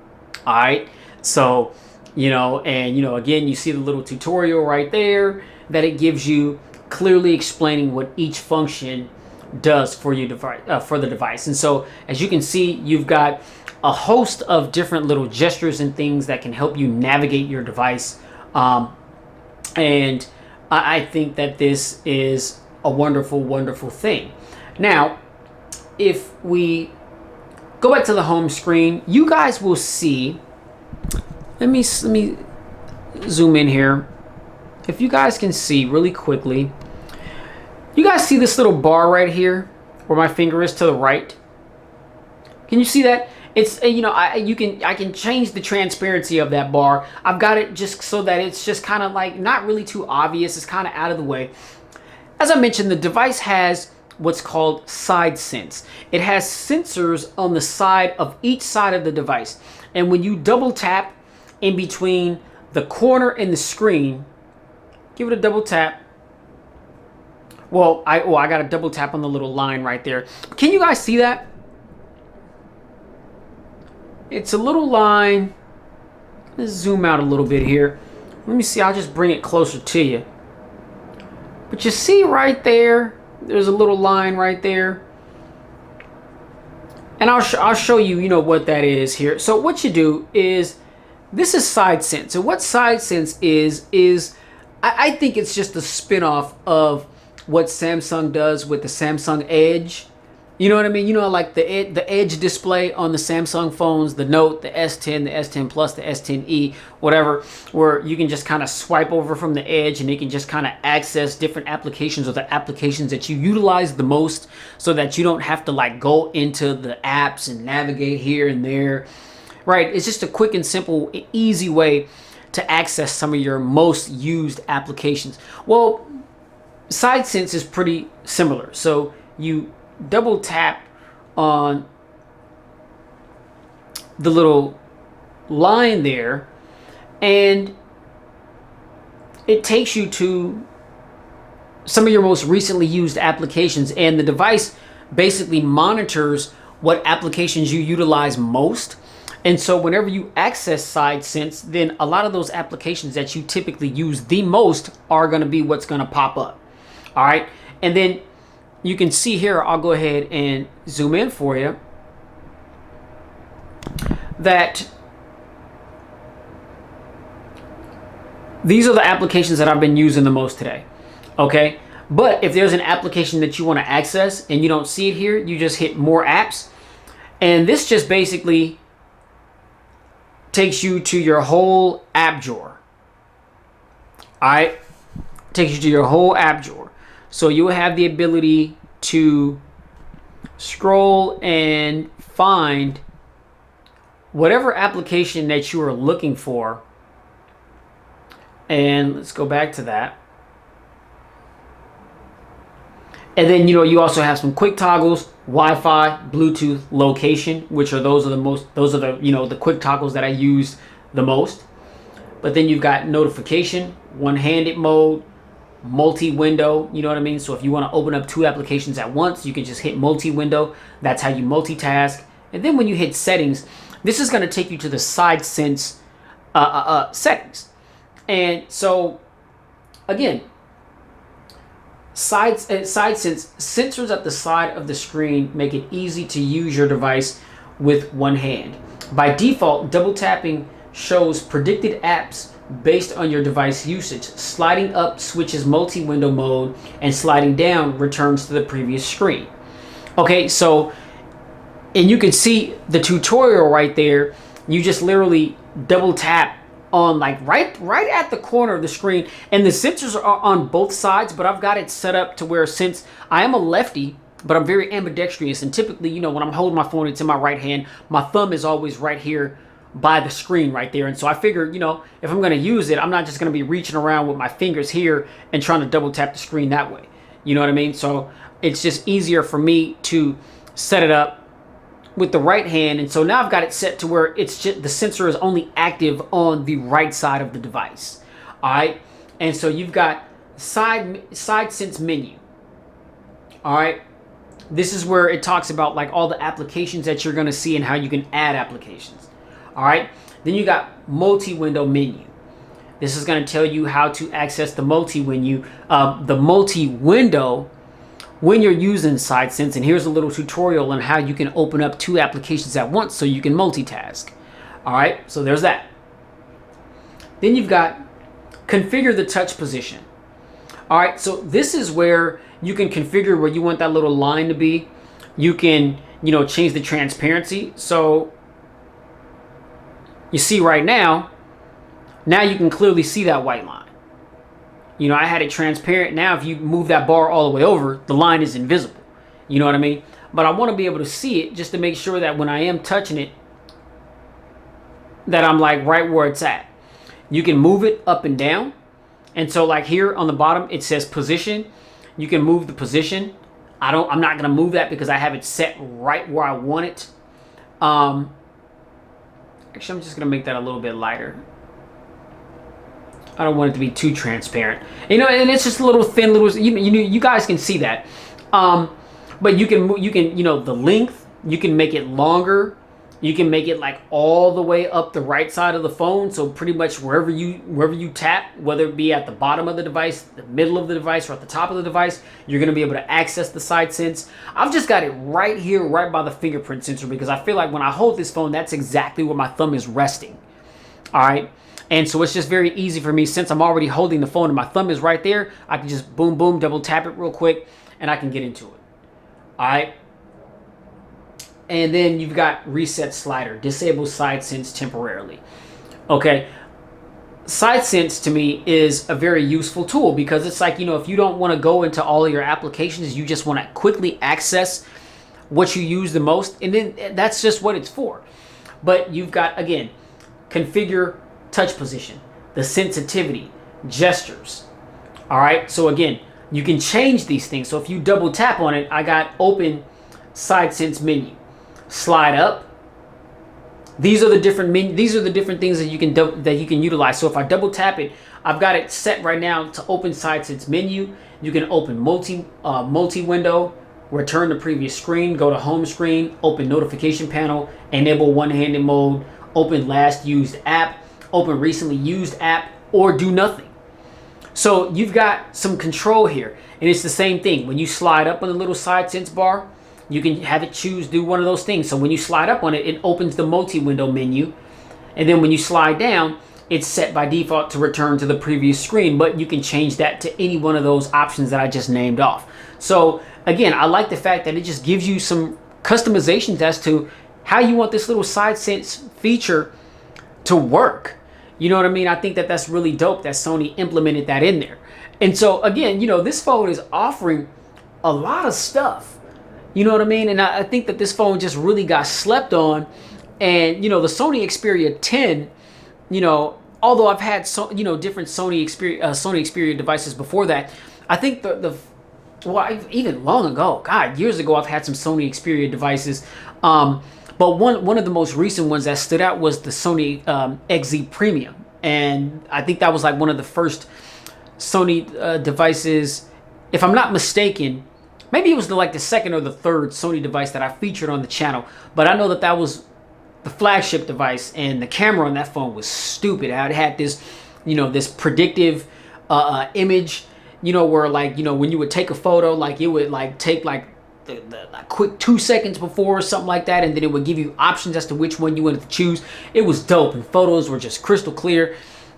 All right. So, you know, and, you know, again, you see the little tutorial right there that it gives you, clearly explaining what each function does for your device, for the device. And so, as you can see, you've got a host of different little gestures and things that can help you navigate your device. And I think that this is a wonderful, wonderful thing. Now, if we go back to the home screen, you guys will see, let me zoom in here. If you guys can see really quickly, you guys see this little bar right here where my finger is to the right? Can you see that? It's, you know, I can change the transparency of that bar. I've got it just so that it's just kind of like not really too obvious. It's kind of out of the way. As I mentioned, the device has what's called side sense. It has sensors on the side of each side of the device. And when you double tap in between the corner and the screen, give it a double tap. Well, I got a double tap on the little line right there. Can you guys see that? it's a little line. Let's zoom out a little bit here. Let me see, I'll just bring it closer to you. But you see right there, there's a little line right there. And I'll show you, you know, what that is here. So what you do is, this is side sense. So what side sense is I think it's just a spin-off of what Samsung does with the Samsung Edge. You know what I mean? You know, like the Edge display on the Samsung phones, the Note, the S10, the S10 Plus, the S10e, whatever, where you can just kind of swipe over from the Edge and you can just kind of access different applications or the applications that you utilize the most, so that you don't have to like go into the apps and navigate here and there, right? It's just a quick and simple, easy way to access some of your most used applications. Well, SideSense is pretty similar. So you double tap on the little line there and it takes you to some of your most recently used applications, and the device basically monitors what applications you utilize most. And so whenever you access SideSense, then a lot of those applications that you typically use the most are going to be what's going to pop up. All right, and then you can see here, I'll go ahead and zoom in for you, that these are the applications that I've been using the most today. Okay, but if there's an application that you want to access and you don't see it here, you just hit more apps, and this just basically takes you to your whole app drawer. All right, takes you to your whole app drawer. So you'll have the ability to scroll and find whatever application that you are looking for. And let's go back to that. And then, you know, you also have some quick toggles, Wi-Fi, Bluetooth, location, which are those are the you know, the quick toggles that I use the most. But then you've got notification, one-handed mode, multi-window, you know what I mean? So if you want to open up two applications at once, you can just hit multi-window. That's how you multitask. And then when you hit settings, this is going to take you to the SideSense settings. And so again, SideSense sensors at the side of the screen make it easy to use your device with one hand. By default, double tapping shows predicted apps based on your device usage. Sliding up switches multi-window mode, and sliding down returns to the previous screen. Okay, so, and you can see the tutorial right there. You just literally double tap on like right at the corner of the screen, and the sensors are on both sides, but I've got it set up to where, since I am a lefty, but I'm very ambidextrous, and typically, you know, when I'm holding my phone, it's in my right hand. My thumb is always right here by the screen right there. And so I figured, you know, if I'm going to use it, I'm not just going to be reaching around with my fingers here and trying to double tap the screen that way. You know what I mean? So it's just easier for me to set it up with the right hand. And so now I've got it set to where it's just, the sensor is only active on the right side of the device. All right. And so you've got SideSense menu. All right. This is where it talks about like all the applications that you're going to see and how you can add applications. All right, then you got multi-window menu. This is going to tell you how to access the multi-window when you're using SideSense. And here's a little tutorial on how you can open up two applications at once so you can multitask. All right, so there's that. Then you've got configure the touch position. All right, so this is where you can configure where you want that little line to be. You can, you know, change the transparency. So you see right now you can clearly see that white line. You know, I had it transparent. Now if you move that bar all the way over, the line is invisible. You know what I mean? But I want to be able to see it just to make sure that when I am touching it, that I'm like right where it's at. You can move it up and down. And so like here on the bottom, it says position. You can move the position. I'm not going to move that because I have it set right where I want it. Actually, I'm just going to make that a little bit lighter. I don't want it to be too transparent. You know, and it's just a little thin, you guys can see that. But you can, you know, the length, you can make it longer. You can make it like all the way up the right side of the phone. So pretty much wherever you tap, whether it be at the bottom of the device, the middle of the device, or at the top of the device, you're going to be able to access the side sense. I've just got it right here, right by the fingerprint sensor, because I feel like when I hold this phone, that's exactly where my thumb is resting. All right. And so it's just very easy for me, since I'm already holding the phone and my thumb is right there, I can just boom, boom, double tap it real quick and I can get into it. All right. And then you've got reset slider, disable side sense temporarily. Okay. Side sense to me is a very useful tool, because it's like, if you don't want to go into all of your applications, you just want to quickly access what you use the most. And then that's just what it's for. But you've got, again, configure touch position, the sensitivity, gestures. All right. So again, you can change these things. So if you double tap on it, I got open side sense menu, slide up. These are the different things that you can utilize. So if I double tap it, I've got it set right now to open side sense menu. You can open multi window, return to previous screen, go to home screen, open notification panel, enable one-handed mode, open last used app, open recently used app, or do nothing. So you've got some control here, and it's the same thing. When you slide up on the little side sense bar, you can have it do one of those things. So when you slide up on it, it opens the multi-window menu, and then when you slide down, it's set by default to return to the previous screen, but you can change that to any one of those options that I just named off. So again, I like the fact that it just gives you some customizations as to how you want this little side sense feature to work. You know what I mean? I think that that's really dope that Sony implemented that in there. And so again, this phone is offering a lot of stuff. You know what I mean? And I think that this phone just really got slept on. And the Sony Xperia 10, although I've had different Sony Xperia devices before that, I think even long ago, years ago, I've had some Sony Xperia devices. But one of the most recent ones that stood out was the Sony XZ Premium. And I think that was like one of the first Sony devices, if I'm not mistaken. Maybe it was the second or the third Sony device that I featured on the channel. But I know that was the flagship device, and the camera on that phone was stupid. It had this, this predictive image, where when you would take a photo, it would take the quick 2 seconds before or something like that, and then it would give you options as to which one you wanted to choose. It was dope, and photos were just crystal clear.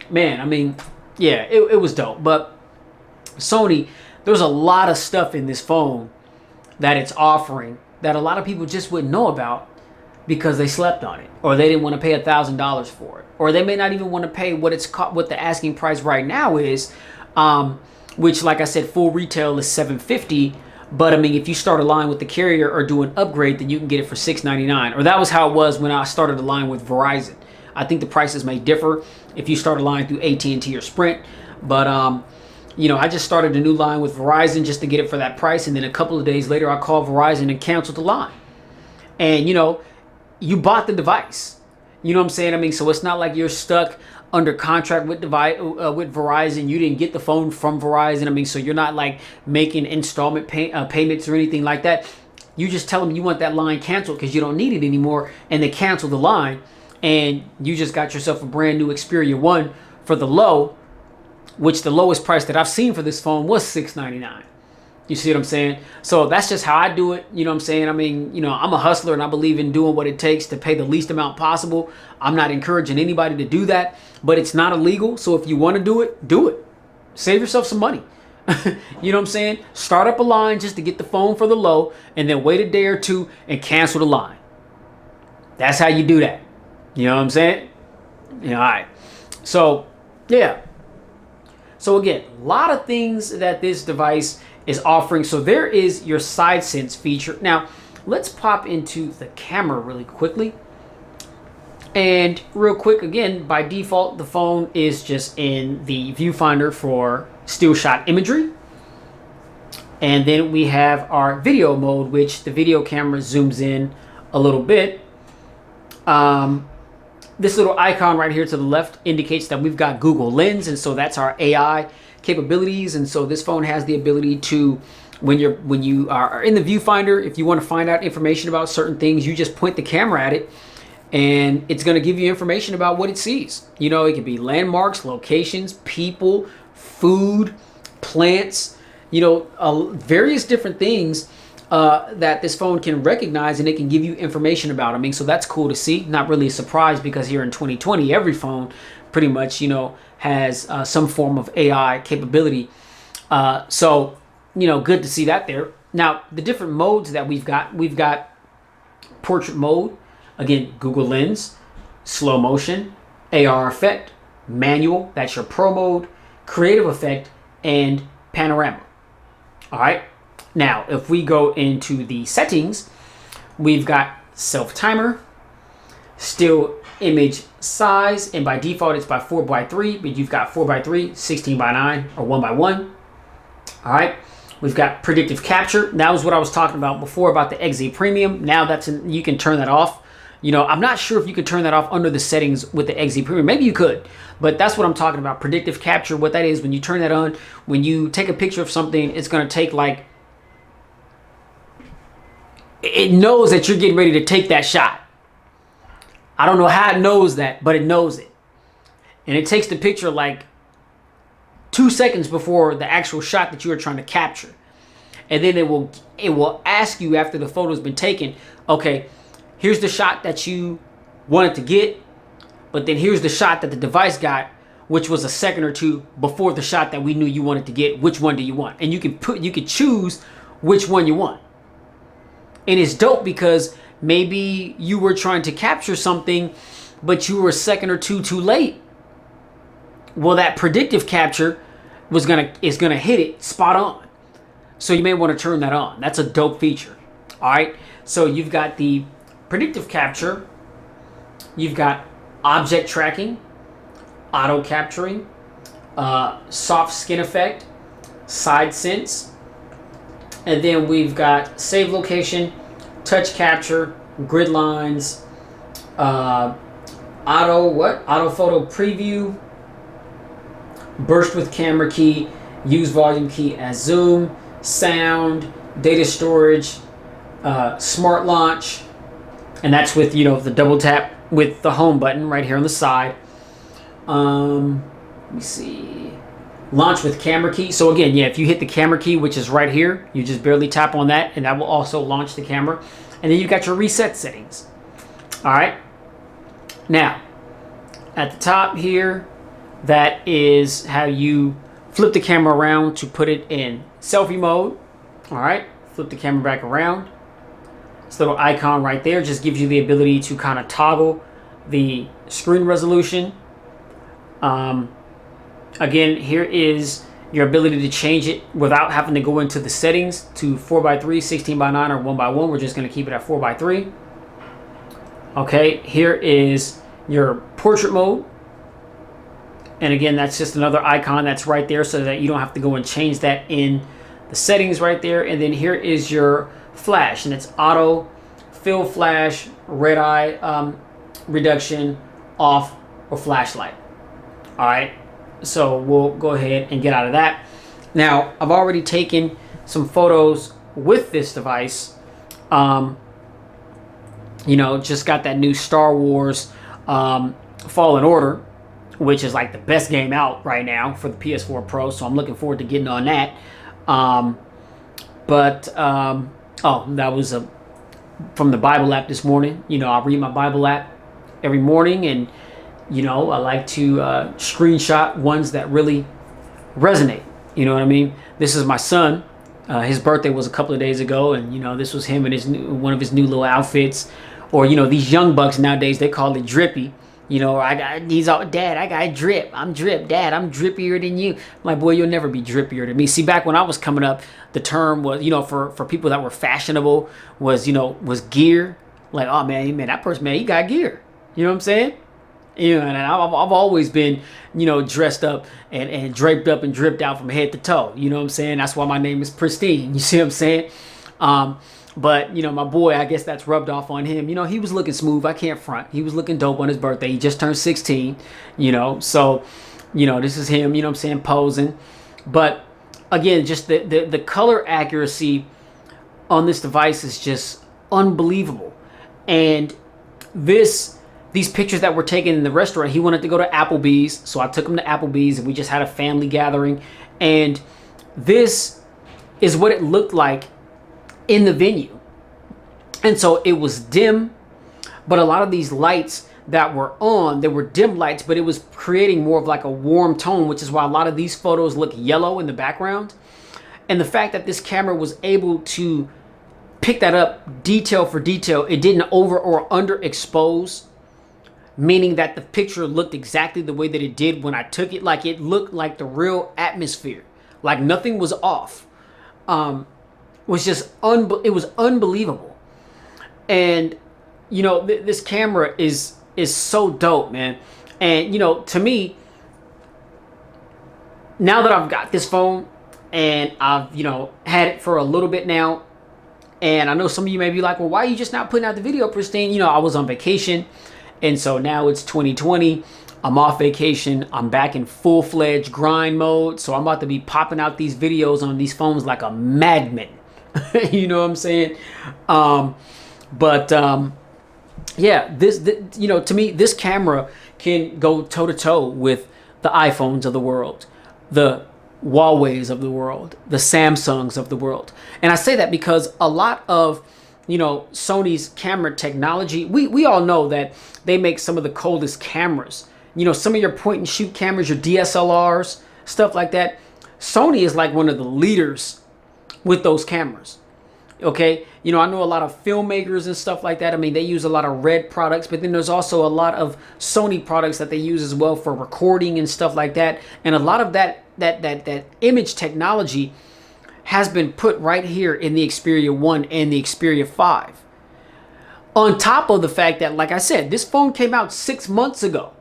Man, I mean, yeah, it was dope. But Sony, there's a lot of stuff in this phone that it's offering that a lot of people just wouldn't know about because they slept on it, or they didn't want to pay $1,000 for it, or they may not even want to pay what the asking price right now is, which, like I said, full retail is $750. But I mean, if you start a line with the carrier or do an upgrade, then you can get it for $699. Or that was how it was when I started a line with Verizon. I think the prices may differ if you start a line through AT&T or Sprint. But I just started a new line with Verizon just to get it for that price, and then a couple of days later, I called Verizon and canceled the line. And you bought the device. You know what I'm saying? I mean, so it's not like you're stuck under contract with Verizon. You didn't get the phone from Verizon. I mean, so you're not like making installment payments or anything like that. You just tell them you want that line canceled because you don't need it anymore, and they cancel the line, and you just got yourself a brand new Xperia 1 for the low, which the lowest price that I've seen for this phone was $699. You see what I'm saying? So that's just how I do it. You know what I'm saying? I mean, I'm a hustler, and I believe in doing what it takes to pay the least amount possible. I'm not encouraging anybody to do that, but it's not illegal. So if you want to do it, do it. Save yourself some money. You know what I'm saying? Start up a line just to get the phone for the low, and then wait a day or two and cancel the line. That's how you do that. You know what I'm saying? All right. So, yeah. So again, a lot of things that this device is offering. So there is your side sense feature. Now, let's pop into the camera really quickly. And real quick, again, by default, the phone is just in the viewfinder for still shot imagery. And then we have our video mode, which the video camera zooms in a little bit. This little icon right here to the left indicates that we've got Google Lens, and so that's our AI capabilities. And so this phone has the ability to, when you are in the viewfinder, if you want to find out information about certain things, you just point the camera at it, and it's going to give you information about what it sees. You know, it could be landmarks, locations, people, food, plants, you know, various different things that this phone can recognize, and it can give you information about. I mean, so that's cool to see. Not really a surprise, because here in 2020, every phone pretty much, you know, has some form of AI capability. So, you know, good to see that there. Now, the different modes that we've got portrait mode, again, Google Lens, slow motion, AR effect, manual, that's your pro mode, creative effect, and panorama. All right. Now, if we go into the settings, we've got self timer, still image size, and by default it's by 4:3, but you've got 4:3, 16:9, or 1:1. All right. We've got predictive capture. That was what I was talking about before about the XZ Premium. Now you can turn that off. You know, I'm not sure if you could turn that off under the settings with the XZ Premium. Maybe you could, but that's what I'm talking about. Predictive capture, what that is, when you turn that on, when you take a picture of something, it's going to take like, it knows that you're getting ready to take that shot. I don't know how it knows that, but it knows it. And it takes the picture like 2 seconds before the actual shot that you are trying to capture. And then it will ask you after the photo's been taken, okay, here's the shot that you wanted to get, but then here's the shot that the device got, which was a second or two before the shot that we knew you wanted to get. Which one do you want? And you can choose which one you want. And it's dope because maybe you were trying to capture something, but you were a second or two too late. Well, that predictive capture is gonna hit it spot on. So you may want to turn that on. That's a dope feature. All right. So you've got the predictive capture. You've got object tracking, auto capturing, soft skin effect, side sense, and then we've got save location, touch capture, grid lines, auto photo preview, burst with camera key, use volume key as zoom, sound, data storage, smart launch, and that's with, you know, the double tap with the home button right here on the side. Let me see, launch with camera key. So again, yeah, if you hit the camera key, which is right here, you just barely tap on that, and that will also launch the camera. And then you got your reset settings. All right. Now, at the top here, that is how you flip the camera around to put it in selfie mode. All right. Flip the camera back around. This little icon right there just gives you the ability to kind of toggle the screen resolution. Again, here is your ability to change it without having to go into the settings to 4:3, 16:9, or 1:1. We're just going to keep it at 4:3. Okay, here is your portrait mode. And again, that's just another icon that's right there so that you don't have to go and change that in the settings right there. And then here is your flash, and it's auto, fill flash, red eye reduction, off, or flashlight. All right, so we'll go ahead and get out of that. Now, I've already taken some photos with this device. You know, just got that new Star Wars Fallen Order, which is like the best game out right now for the PS4 Pro. So I'm looking forward to getting on that. Oh, that was from the Bible app this morning. You know, I read my Bible app every morning, and you know, I like to screenshot ones that really resonate. You know what I mean? This is my son. His birthday was a couple of days ago, and you know, this was him in one of his new little outfits. Or you know, these young bucks nowadays, they call it drippy. You know, Dad, I got drip. I'm drip. Dad, I'm drippier than you. I'm like, boy, you'll never be drippier than me. See, back when I was coming up, the term was, you know, for people that were fashionable was, you know, was gear. Like, oh man, that person, man, he got gear. You know what I'm saying? You know, and I've always been, you know, dressed up and draped up and dripped out from head to toe. You know what I'm saying? That's why my name is Pristine. You see what I'm saying? But, you know, my boy, I guess that's rubbed off on him. You know, he was looking smooth. I can't front. He was looking dope on his birthday. He just turned 16, you know. So, you know, this is him, you know what I'm saying, posing. But, again, just the color accuracy on this device is just unbelievable. And this these pictures that were taken in the restaurant. He wanted to go to Applebee's, so I took him to Applebee's and we just had a family gathering. And this is what it looked like in the venue. And so it was dim, but a lot of these lights that were on, they were dim lights, but it was creating more of like a warm tone, which is why a lot of these photos look yellow in the background. And the fact that this camera was able to pick that up detail for detail, it didn't over or underexpose, meaning that the picture looked exactly the way that it did when I took it. Like it looked like the real atmosphere, like nothing was off. Was just it was unbelievable. And you know, this camera is so dope, man. And you know, to me, now that I've got this phone and I've, you know, had it for a little bit now, and I know some of you may be like, well, why are you just not putting out the video pristine? You know, I was on vacation, and so now it's 2020. I'm off vacation. I'm back in full-fledged grind mode, so I'm about to be popping out these videos on these phones like a madman. You know what I'm saying? Yeah, you know, to me, this camera can go toe-to-toe with the iPhones of the world, the Huawei's of the world, the Samsungs of the world. And I say that because a lot of, you know, Sony's camera technology, we all know that they make some of the coldest cameras. You know, some of your point and shoot cameras, your DSLRs, stuff like that. Sony is like one of the leaders with those cameras. Okay, you know, I know a lot of filmmakers and stuff like that. I mean, they use a lot of Red products, but then there's also a lot of Sony products that they use as well for recording and stuff like that. And a lot of that image technology has been put right here in the Xperia 1 and the Xperia 5. On top of the fact that, like I said, this phone came out 6 months ago.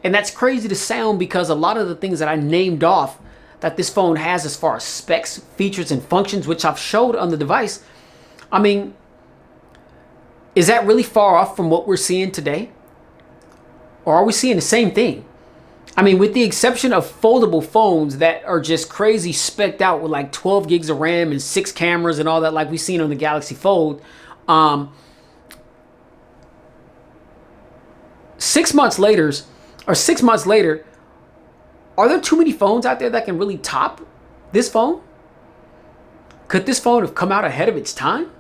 And that's crazy to sound because a lot of the things that I named off that this phone has as far as specs, features, and functions, which I've showed on the device, I mean, is that really far off from what we're seeing today? Or are we seeing the same thing? I mean, with the exception of foldable phones that are just crazy specced out with like 12 gigs of RAM and 6 cameras and all that like we've seen on the Galaxy Fold, 6 months later, are there too many phones out there that can really top this phone? Could this phone have come out ahead of its time?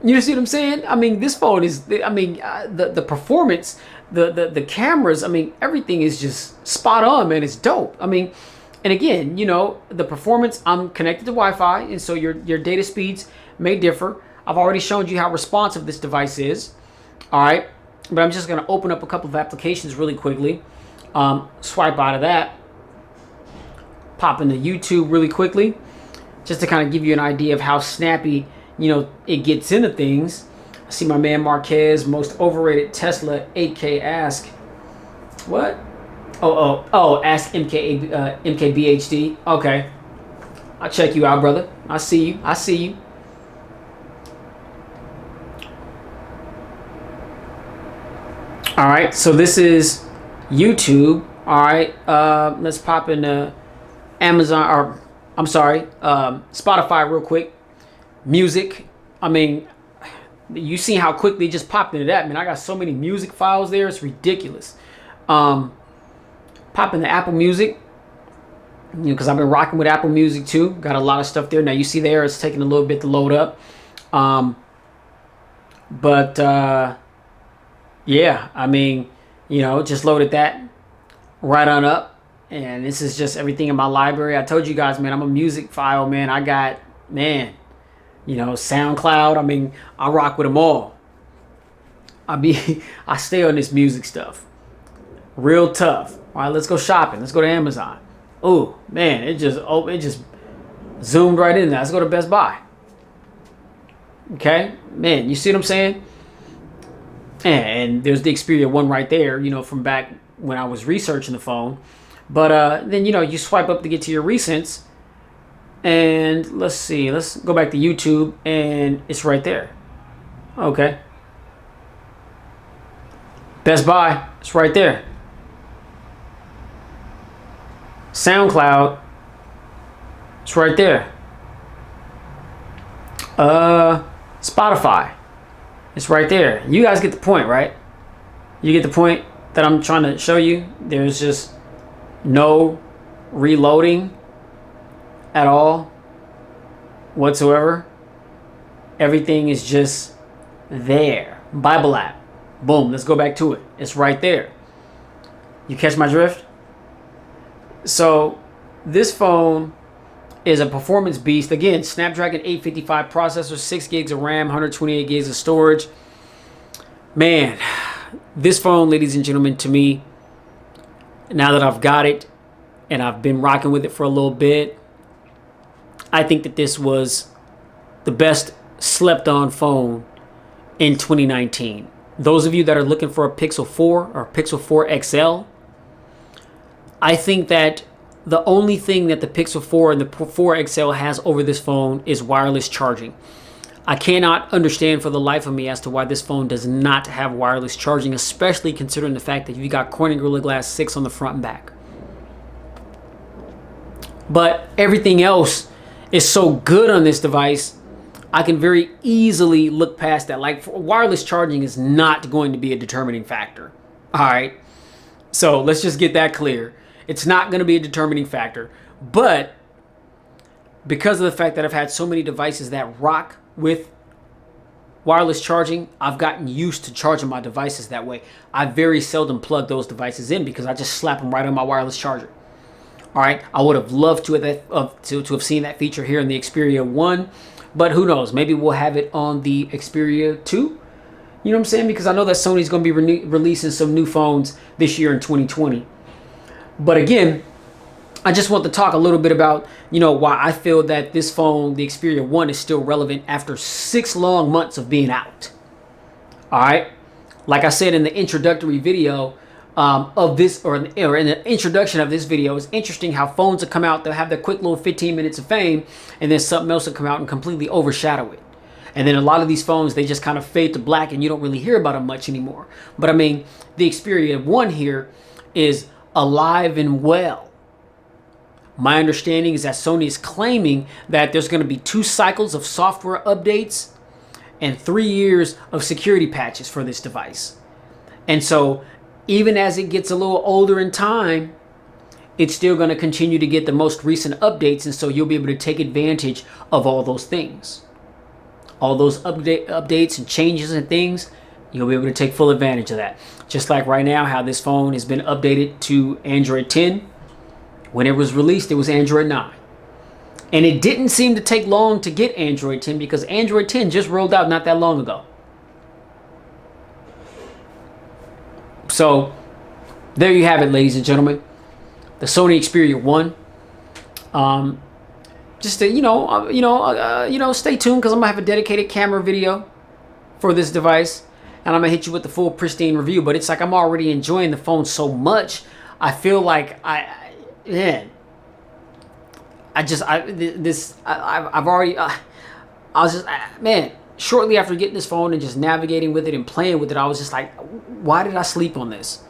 You see what I'm saying? I mean, this phone is, I mean, the performance, the cameras, I mean, everything is just spot on, man. It's dope. I mean, and again, you know, the performance, I'm connected to Wi-Fi, and so your data speeds may differ. I've already shown you how responsive this device is. All right. But I'm just going to open up a couple of applications really quickly. Swipe out of that. Pop into YouTube really quickly. Just to kind of give you an idea of how snappy, you know, it gets into things. I see my man Marquez, most overrated Tesla 8K ask. What? Oh, ask MKBHD. Okay. I'll check you out, brother. I see you. All right, so this is YouTube. All right, let's pop into Amazon, or I'm sorry, Spotify real quick. Music. I mean, you see how quickly it just popped into that, man. I got so many music files there, it's ridiculous. Pop into Apple Music, you know, because I've been rocking with Apple Music too. Got a lot of stuff there. Now you see there, it's taking a little bit to load up. Yeah, I mean, you know, just loaded that right on up. And this is just everything in my library. I told you guys, man, I'm a music file, man. I got, man, you know, SoundCloud. I mean, I rock with them all. I stay on this music stuff. Real tough. All right, let's go shopping. Let's go to Amazon. Oh, man, it just zoomed right in there. Let's go to Best Buy. Okay, man, you see what I'm saying? And there's the Xperia 1 right there, you know, from back when I was researching the phone. But then, you know, you swipe up to get to your recents. And let's see. Let's go back to YouTube. And it's right there. Okay. Best Buy. It's right there. SoundCloud. It's right there. Spotify. It's right there. You guys get the point, right? You get the point that I'm trying to show you. There's just no reloading at all whatsoever. Everything is just there. Bible app. Boom. Let's go back to it. It's right there. You catch my drift? So this phone is a performance beast. Again, Snapdragon 855 processor, 6 gigs of RAM, 128 gigs of storage. Man, this phone, ladies and gentlemen, to me, now that I've got it and I've been rocking with it for a little bit, I think that this was the best slept on phone in 2019. Those of you that are looking for a Pixel 4 or Pixel 4 XL, I think that the only thing that the Pixel 4 and the 4 XL has over this phone is wireless charging. I cannot understand for the life of me as to why this phone does not have wireless charging, especially considering the fact that you got Corning Gorilla Glass 6 on the front and back. But everything else is so good on this device, I can very easily look past that. Like, wireless charging is not going to be a determining factor. All right. So let's just get that clear. It's not going to be a determining factor. But because of the fact that I've had so many devices that rock with wireless charging, I've gotten used to charging my devices that way. I very seldom plug those devices in because I just slap them right on my wireless charger. All right. I would have loved to have seen that feature here in the Xperia 1. But who knows? Maybe we'll have it on the Xperia 2. You know what I'm saying? Because I know that Sony's going to be releasing some new phones this year in 2020. But again, I just want to talk a little bit about, why I feel that this phone, the Xperia 1, is still relevant after 6 long months of being out. All right. Like I said in the introductory video of this, or in the introduction of this video, it's interesting how phones will come out, they'll have their quick little 15 minutes of fame, and then something else will come out and completely overshadow it. And then a lot of these phones, they just kind of fade to black and you don't really hear about them much anymore. But I mean, the Xperia 1 here is alive and well. My understanding is that Sony is claiming that there's going to be 2 cycles of software updates and 3 years of security patches for this device. And so even as it gets a little older in time, it's still going to continue to get the most recent updates. And so you'll be able to take advantage of all those things. All those updates and changes and things, you'll be able to take full advantage of that. Just like right now, how this phone has been updated to Android 10. When it was released, it was Android 9. And it didn't seem to take long to get Android 10 because Android 10 just rolled out not that long ago. So there you have it, ladies and gentlemen. The Sony Xperia 1. Just to, stay tuned because I'm gonna have a dedicated camera video for this device, and I'm gonna hit you with the full pristine review. But it's like I'm already enjoying the phone so much. I feel like shortly after getting this phone and just navigating with it and playing with it, I was just like, why did I sleep on this?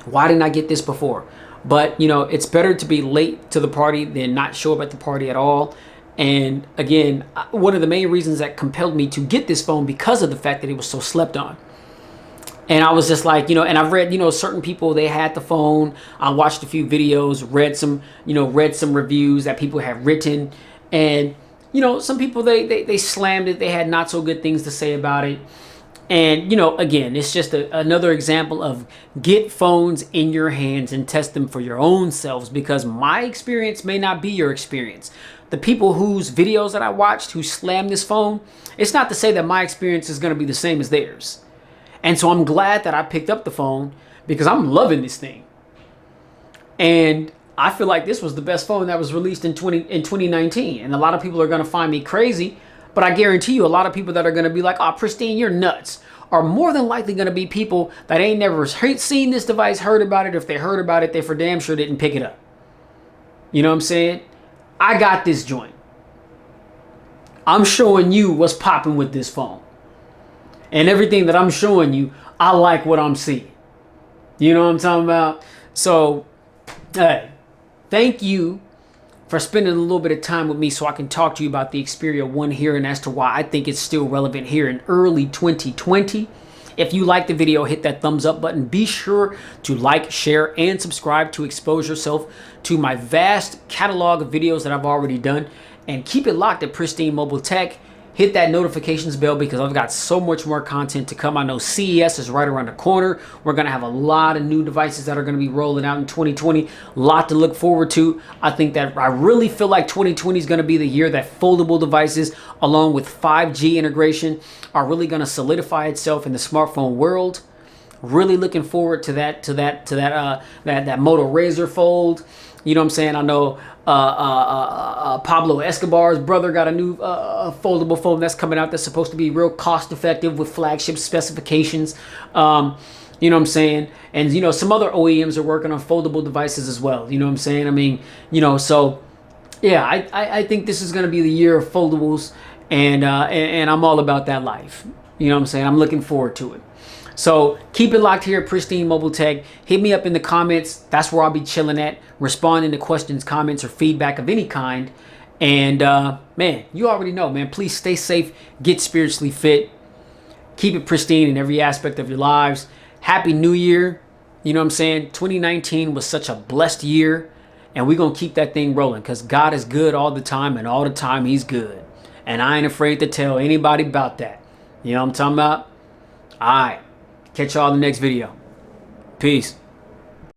Why didn't I get this before? But, it's better to be late to the party than not show up at the party at all. And again, one of the main reasons that compelled me to get this phone because of the fact that it was so slept on. And I was just like, and I've read, certain people, they had the phone. I watched a few videos, read some reviews that people have written. And, some people, they slammed it. They had not so good things to say about it. And, again, it's just another example of get phones in your hands and test them for your own selves, because my experience may not be your experience. The people whose videos that I watched who slammed this phone, it's not to say that my experience is going to be the same as theirs. And so I'm glad that I picked up the phone because I'm loving this thing. And I feel like this was the best phone that was released in 2019. And a lot of people are going to find me crazy. But I guarantee you a lot of people that are going to be like, oh, Pristine, you're nuts, are more than likely going to be people that ain't never seen this device, heard about it. If they heard about it, they for damn sure didn't pick it up. You know what I'm saying? I got this joint. I'm showing you what's popping with this phone. And everything that I'm showing you, I like what I'm seeing. You know what I'm talking about? So, hey, thank you for spending a little bit of time with me so I can talk to you about the Xperia 1 here and as to why I think it's still relevant here in early 2020. If you like the video, hit that thumbs up button. Be sure to like, share, and subscribe to expose yourself to my vast catalog of videos that I've already done. And keep it locked at Pristine Mobile Tech. Hit that notifications bell because I've got so much more content to come. I know CES is right around the corner. We're going to have a lot of new devices that are going to be rolling out in 2020. A lot to look forward to. I really feel like 2020 is going to be the year that foldable devices along with 5G integration are really going to solidify itself in the smartphone world. Really looking forward to that Moto Razr Fold. You know what I'm saying? I know Pablo Escobar's brother got a new foldable phone that's coming out that's supposed to be real cost effective with flagship specifications. You know what I'm saying? And, you know, some other OEMs are working on foldable devices as well. You know what I'm saying? I mean, you know, so yeah, I think this is going to be the year of foldables, and I'm all about that life. You know what I'm saying? I'm looking forward to it. So keep it locked here at Pristine Mobile Tech. Hit me up in the comments. That's where I'll be chilling at, responding to questions, comments, or feedback of any kind. And man, you already know, man. Please stay safe, get spiritually fit, keep it pristine in every aspect of your lives. Happy New Year. You know what I'm saying? 2019 was such a blessed year, and we're going to keep that thing rolling because God is good all the time, and all the time he's good. And I ain't afraid to tell anybody about that. You know what I'm talking about? All right. Catch y'all in the next video. Peace.